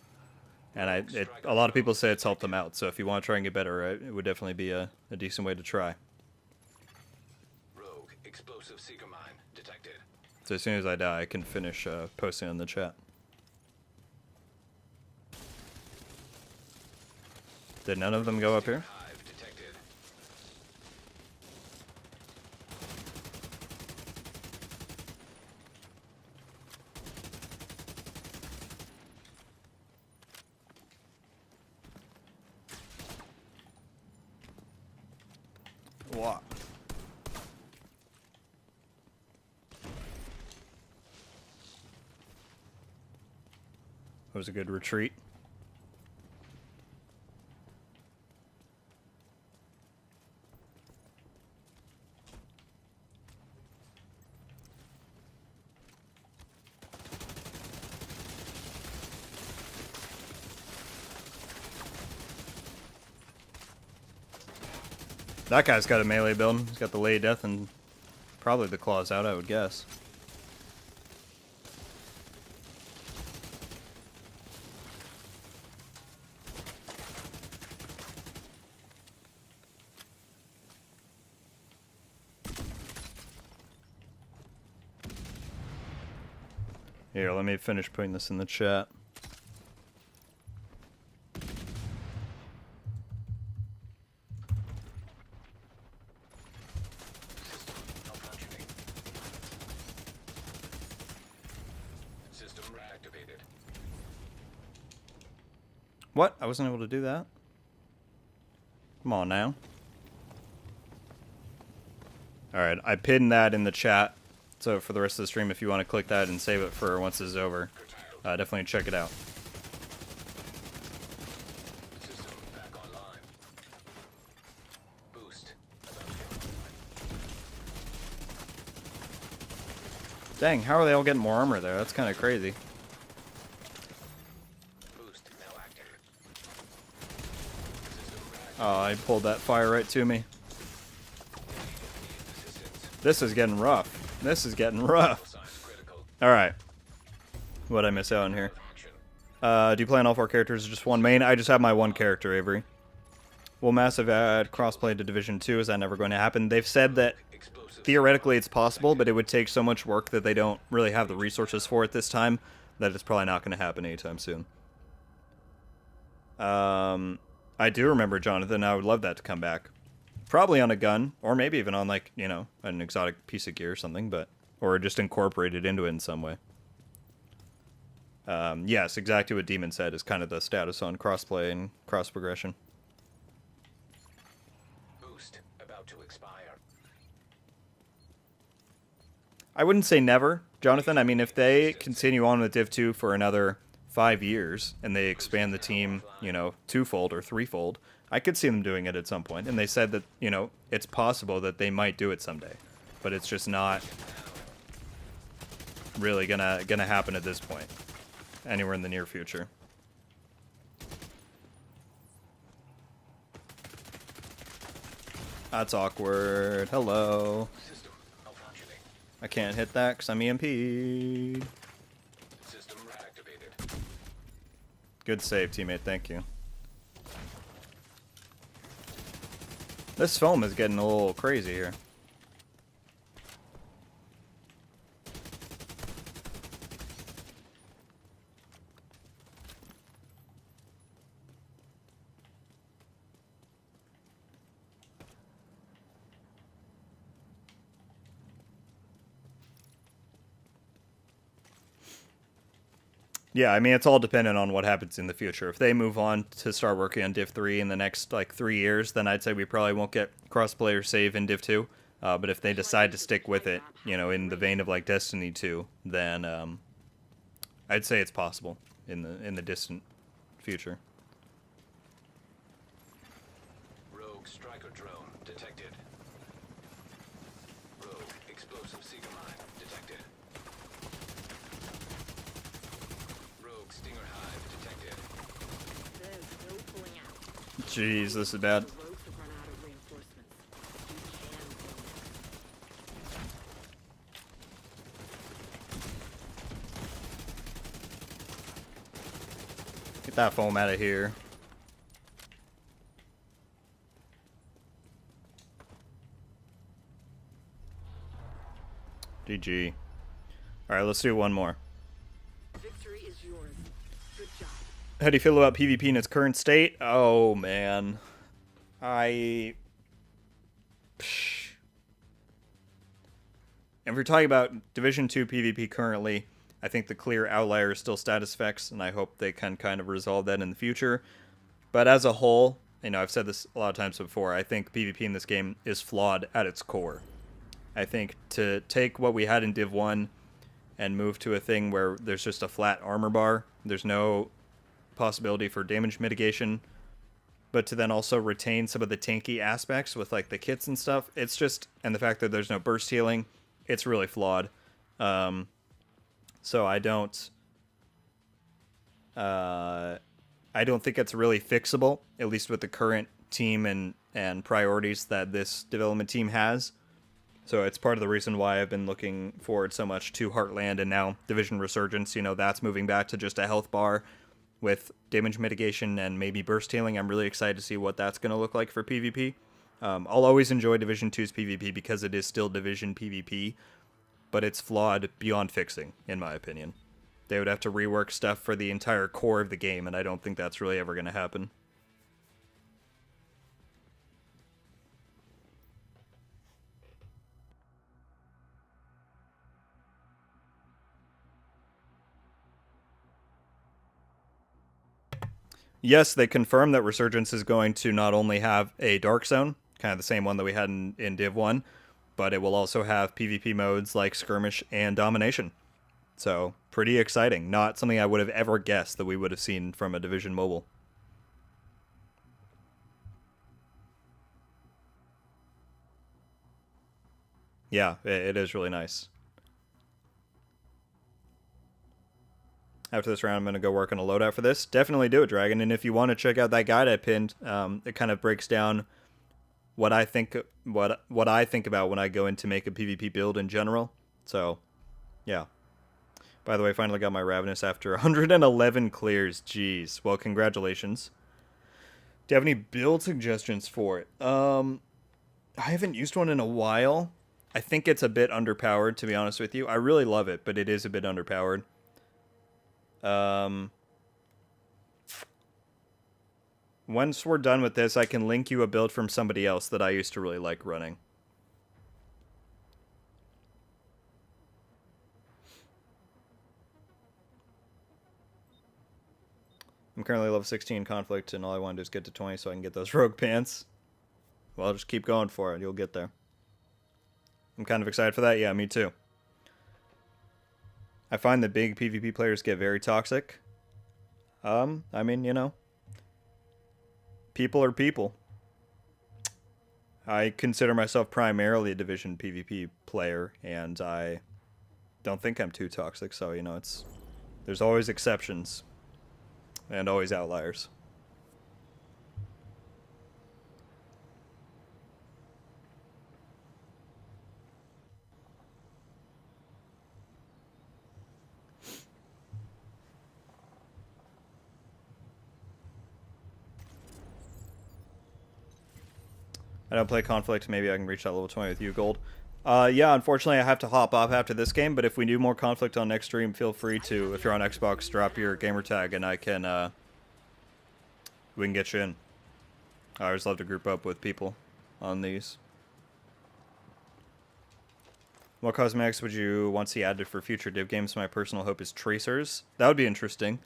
And a lot of people say it's helped them out, so if you want to try and get better, it would definitely be a decent way to try. Rogue explosive seeker mine detected. So as soon as I die, I can finish posting in the chat. Did none of them go up here? Hive detected. What? That was a good retreat. That guy's got a melee build. He's got the Lay of Death and probably the claws out, I would guess. Here, let me finish putting this in the chat. Malfunctioning. System reactivated. What? I wasn't able to do that? Come on now. Alright, I pinned that in the chat. So for the rest of the stream, if you want to click that and save it for once this is over, definitely check it out. System back online. Boost. Dang, how are they all getting more armor there? That's kind of crazy. Boost now active. Oh, I pulled that fire right to me. This is getting rough. This is getting rough. Signs critical. Alright. What'd I miss out on here? Do you play on all 4 characters or just one main? I just have my one character, Avery. Will Massive add crossplay to Division 2? Is that never going to happen? They've said that theoretically it's possible, but it would take so much work that they don't really have the resources for it this time that it's probably not going to happen anytime soon. I do remember, Jonathan, I would love that to come back. Probably on a gun, or maybe even on, like, you know, an exotic piece of gear or something, but... Or just incorporated into it in some way. Yes, exactly what Demon said is kind of the status on crossplay and cross-progression. Boost about to expire. I wouldn't say never, Jonathan. I mean, if they continue on with Div 2 for another 5 years, and they expand the team, you know, 2-fold or 3-fold... I could see them doing it at some point, and they said that, you know, it's possible that they might do it someday, but it's just not really gonna happen at this point, anywhere in the near future. That's awkward. Hello. System malfunctioning. I can't hit that because I'm EMP'd. System reactivated. Good save, teammate. Thank you. This foam is getting a little crazy here. Yeah, I mean, it's all dependent on what happens in the future. If they move on to start working on Div 3 in the next, like, 3 years, then I'd say we probably won't get cross-player save in Div 2. But if they decide to stick with it, you know, in the vein of like Destiny 2, then I'd say it's possible in the distant future. Rogue striker drone detected. Rogue explosive seeker mine detected. Rogue stinger hive detected. There's no pulling out. Jeez, this is bad. The rogues have run out of reinforcements. You can pull next. Get that foam out of here. GG. Alright, let's do one more. Victory is yours. Good job. How do you feel about PvP in its current state? Oh, man. If we're talking about Division 2 PvP currently, I think the clear outlier is still status effects, and I hope they can kind of resolve that in the future. But as a whole, you know, I've said this a lot of times before, I think PvP in this game is flawed at its core. I think to take what we had in Div 1 and move to a thing where there's just a flat armor bar, there's no possibility for damage mitigation, but to then also retain some of the tanky aspects with like the kits and stuff, it's just, and the fact that there's no burst healing, it's really flawed. So I don't think it's really fixable, at least with the current team and priorities that this development team has. So it's part of the reason why I've been looking forward so much to Heartland and now Division Resurgence. You know, that's moving back to just a health bar with damage mitigation and maybe burst healing. I'm really excited to see what that's going to look like for PvP. I'll always enjoy Division 2's PvP because it is still Division PvP, but it's flawed beyond fixing, in my opinion. They would have to rework stuff for the entire core of the game, and I don't think that's really ever going to happen. Yes, they confirmed that Resurgence is going to not only have a Dark Zone, kind of the same one that we had in Div 1, but it will also have PvP modes like Skirmish and Domination. So, pretty exciting. Not something I would have ever guessed that we would have seen from a Division mobile. Yeah, it is really nice. After this round, I'm going to go work on a loadout for this. Definitely do it, Dragon. And if you want to check out that guide I pinned, it kind of breaks down what I think about when I go in to make a PvP build in general. So, yeah. By the way, I finally got my Ravenous after 111 clears. Jeez. Well, congratulations. Do you have any build suggestions for it? I haven't used one in a while. I think it's a bit underpowered, to be honest with you. I really love it, but it is a bit underpowered. Once we're done with this, I can link you a build from somebody else that I used to really like running. I'm currently level 16 conflict, and all I want to do is get to 20 so I can get those rogue pants. Well, just keep going for it. You'll get there. I'm kind of excited for that. Yeah, me too. I find that big PvP players get very toxic. I mean, you know, people are people. I consider myself primarily a Division PvP player, and I don't think I'm too toxic, so, you know, there's always exceptions. And always outliers. I don't play Conflict. Maybe I can reach that level 20 with you, Gold. Yeah, unfortunately, I have to hop off after this game, but if we do more Conflict on next stream, feel free to, if you're on Xbox, drop your gamer tag, and I can, we can get you in. I always love to group up with people on these. What cosmetics would you want to see added for future Div games? My personal hope is tracers. That would be interesting.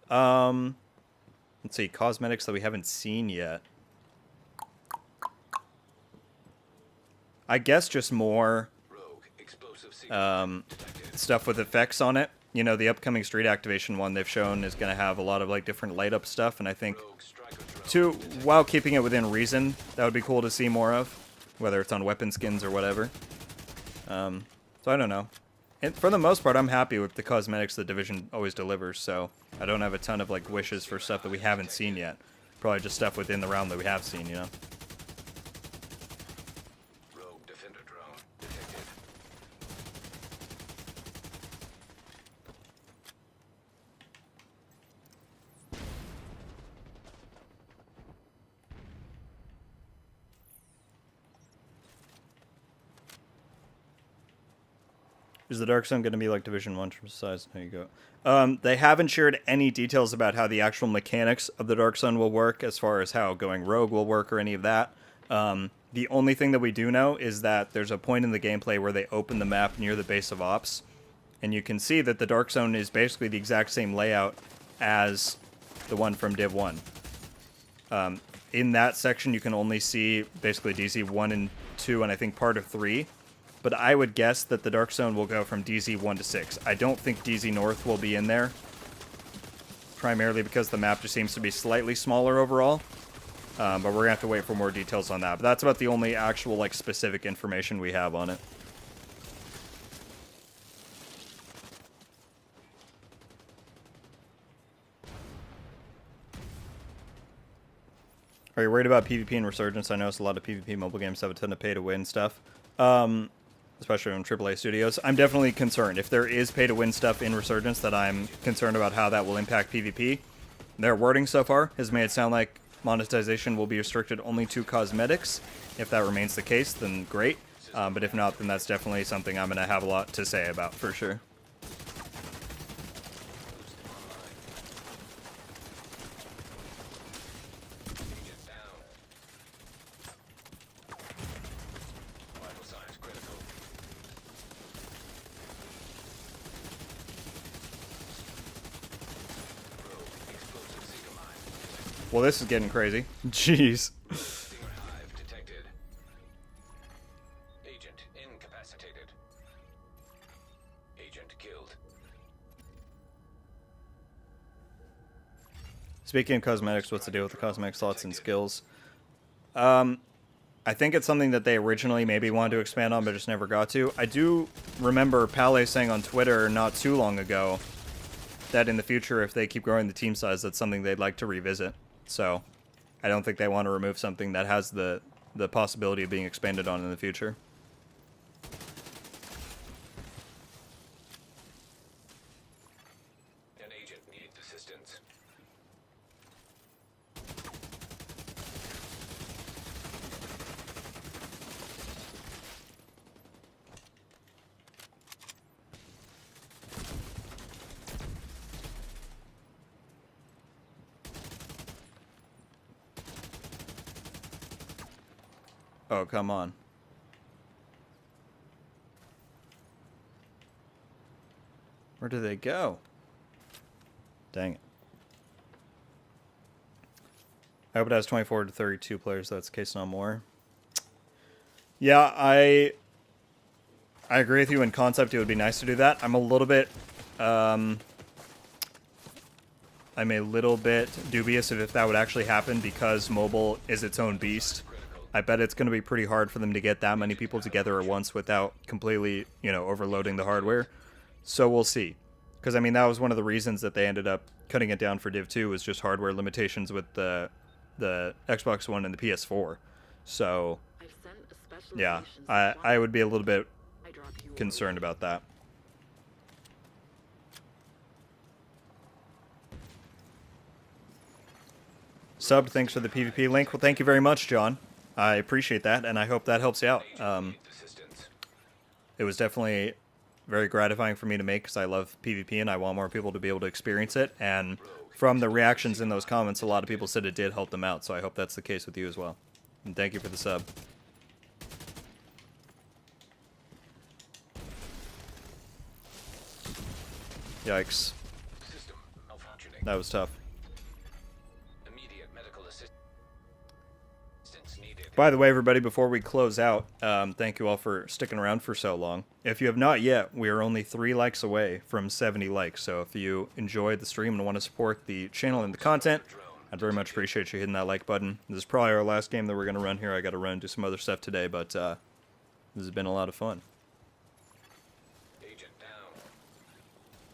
Let's see, cosmetics that we haven't seen yet. I guess just more Rogue explosive signal detected. stuff with effects on it. You know, the upcoming street activation one they've shown is going to have a lot of like different light up stuff, and I think Rogue striker drone too, detected. while keeping it within reason, that would be cool to see more of, whether it's on weapon skins or whatever. So I don't know. And for the most part, I'm happy with the cosmetics the Division always delivers, so I don't have a ton of like wishes for stuff that we haven't seen yet. Probably just stuff within the realm that we have seen, you know? Rogue defender drone detected. Is the Dark Zone going to be like Division 1 from size? There you go. They haven't shared any details about how the actual mechanics of the Dark Zone will work, as far as how going rogue will work or any of that. The only thing that we do know is that there's a point in the gameplay where they open the map near the base of Ops, and you can see that the Dark Zone is basically the exact same layout as the one from Div 1. In that section, you can only see basically DZ 1 and 2, and I think part of 3. But I would guess that the Dark Zone will go from DZ 1 to 6. I don't think DZ North will be in there, primarily because the map just seems to be slightly smaller overall. But we're going to have to wait for more details on that. But that's about the only actual like specific information we have on it. Are you worried about PvP and Resurgence? I notice a lot of PvP mobile games have a ton of pay-to-win stuff. Especially on AAA studios. I'm definitely concerned. If there is pay-to-win stuff in Resurgence, that I'm concerned about how that will impact PvP. Their wording so far has made it sound like monetization will be restricted only to cosmetics. If that remains the case, then great. But if not, then that's definitely something I'm going to have a lot to say about, for sure. Agent down. Vital signs critical. Rogue explosive Seeker mine detected. Well, this is getting crazy. Jeez. Stinger hive detected. Agent incapacitated. Agent killed. Speaking of cosmetics, what's the deal with the cosmetic slots and skills? I think it's something that they originally maybe wanted to expand on, but just never got to. I do remember Pale saying on Twitter not too long ago that in the future, if they keep growing the team size, that's something they'd like to revisit. So I don't think they want to remove something that has the possibility of being expanded on in the future. An agent needs assistance. Oh, come on. Where do they go? Dang it. I hope it has 24 to 32 players. That's the case, not more. Yeah, I agree with you in concept. It would be nice to do that. I'm a little bit dubious of if that would actually happen, because mobile is its own beast. I bet it's going to be pretty hard for them to get that many people together at once without completely, overloading the hardware. So we'll see. Because, I mean, that was one of the reasons that they ended up cutting it down for Div 2, was just hardware limitations with the Xbox One and the PS4. So, I've sent a special yeah, operations I would be a little bit I drop you concerned about that. Sub, thanks for the PvP link. Well, thank you very much, John. I appreciate that, and I hope that helps you out. Agent needs assistance. It was definitely very gratifying for me to make, because I love PvP and I want more people to be able to experience it. And from the reactions in those comments, a lot of people said it did help them out, so I hope that's the case with you as well. And thank you for the sub. Yikes. System malfunctioning. That was tough. Immediate medical assistance needed. By the way, everybody, before we close out, thank you all for sticking around for so long. If you have not yet, we are only 3 likes away from 70 likes. So if you enjoyed the stream and want to support the channel and the content, I'd very much appreciate you hitting that like button. This is probably our last game that we're going to run here. I got to run and do some other stuff today, but this has been a lot of fun. Agent down.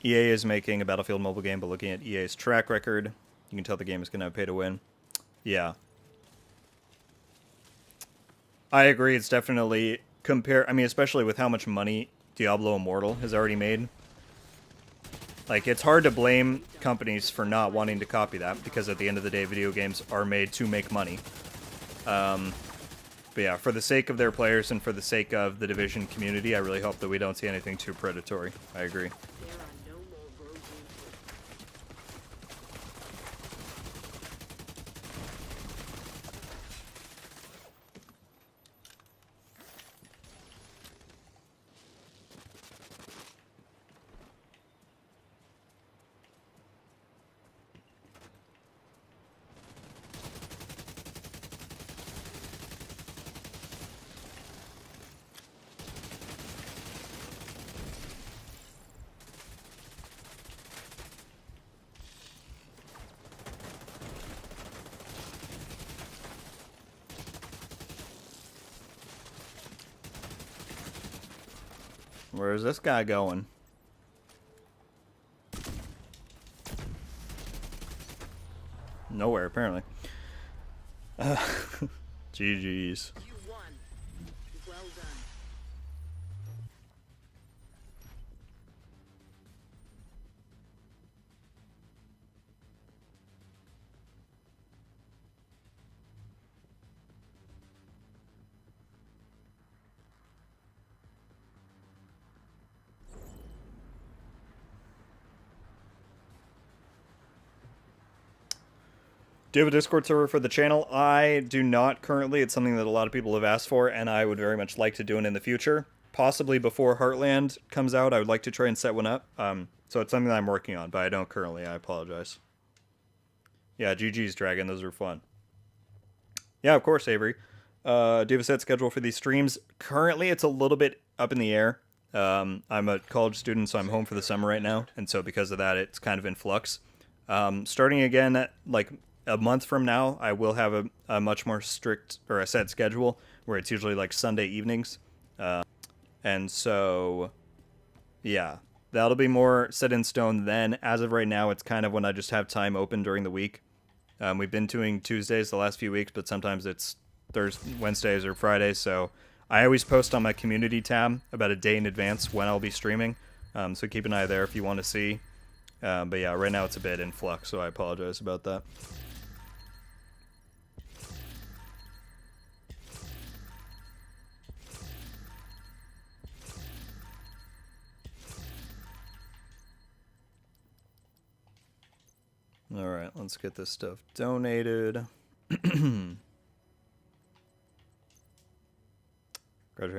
EA is making a Battlefield mobile game, but looking at EA's track record, you can tell the game is going to have pay to win. Yeah. I agree. It's definitely I mean, especially with how much money Diablo Immortal has already made. Like, it's hard to blame companies for not wanting to copy that, because at the end of the day, video games are made to make money. But yeah, for the sake of their players and for the sake of the Division community, I really hope that we don't see anything too predatory. I agree. There are no more road reinforcements. Where's this guy going? Nowhere, apparently. GG's. You won. Well done. Do you have a Discord server for the channel? I do not currently. It's something that a lot of people have asked for, and I would very much like to do it in the future. Possibly before Heartland comes out, I would like to try and set one up. So it's something that I'm working on, but I don't currently. I apologize. Yeah, GG's, Dragon. Those are fun. Yeah, of course, Avery. Do you have a set schedule for these streams? Currently, it's a little bit up in the air. I'm a college student, so I'm home for the summer right now, and so because of that, it's kind of in flux. Starting again at, like, a month from now, I will have a much more strict, or a set schedule, where it's usually like Sunday evenings. And so, yeah, that'll be more set in stone then. As of right now, it's kind of when I just have time open during the week. We've been doing Tuesdays the last few weeks, but sometimes it's Wednesdays or Fridays, so I always post on my community tab about a day in advance when I'll be streaming. So keep an eye there if you want to see. But yeah, right now it's a bit in flux, so I apologize about that. Alright, let's get this stuff donated. Graduated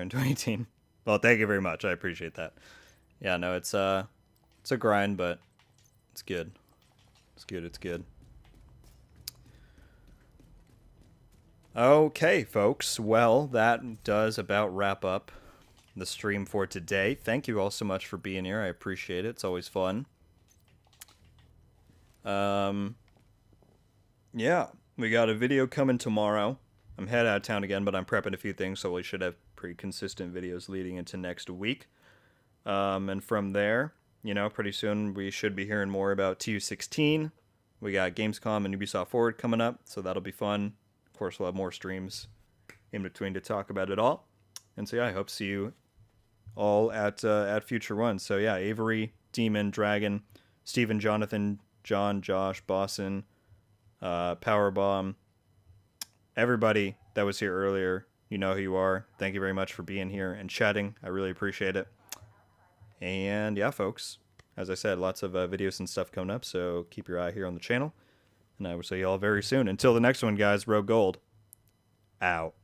in 2018. Well, thank you very much. I appreciate that. Yeah, no, it's a grind, but it's good. It's good, it's good. Okay, folks. Well, that does about wrap up the stream for today. Thank you all so much for being here. I appreciate it. It's always fun. Yeah, we got a video coming tomorrow. I'm headed out of town again, but I'm prepping a few things, so we should have pretty consistent videos leading into next week. And from there, you know, pretty soon we should be hearing more about TU16. We got Gamescom and Ubisoft Forward coming up, so that'll be fun. Of course, we'll have more streams in between to talk about it all. And so yeah, I hope to see you all at future ones. So yeah, Avery, Demon, Dragon, Steven, Jonathan, John, Josh, Boston, Powerbomb, everybody that was here earlier, you know who you are. Thank you very much for being here and chatting. I really appreciate it. And yeah, folks, as I said, lots of videos and stuff coming up, so keep your eye here on the channel. And I will see you all very soon. Until the next one, guys, Rogue Gold, out.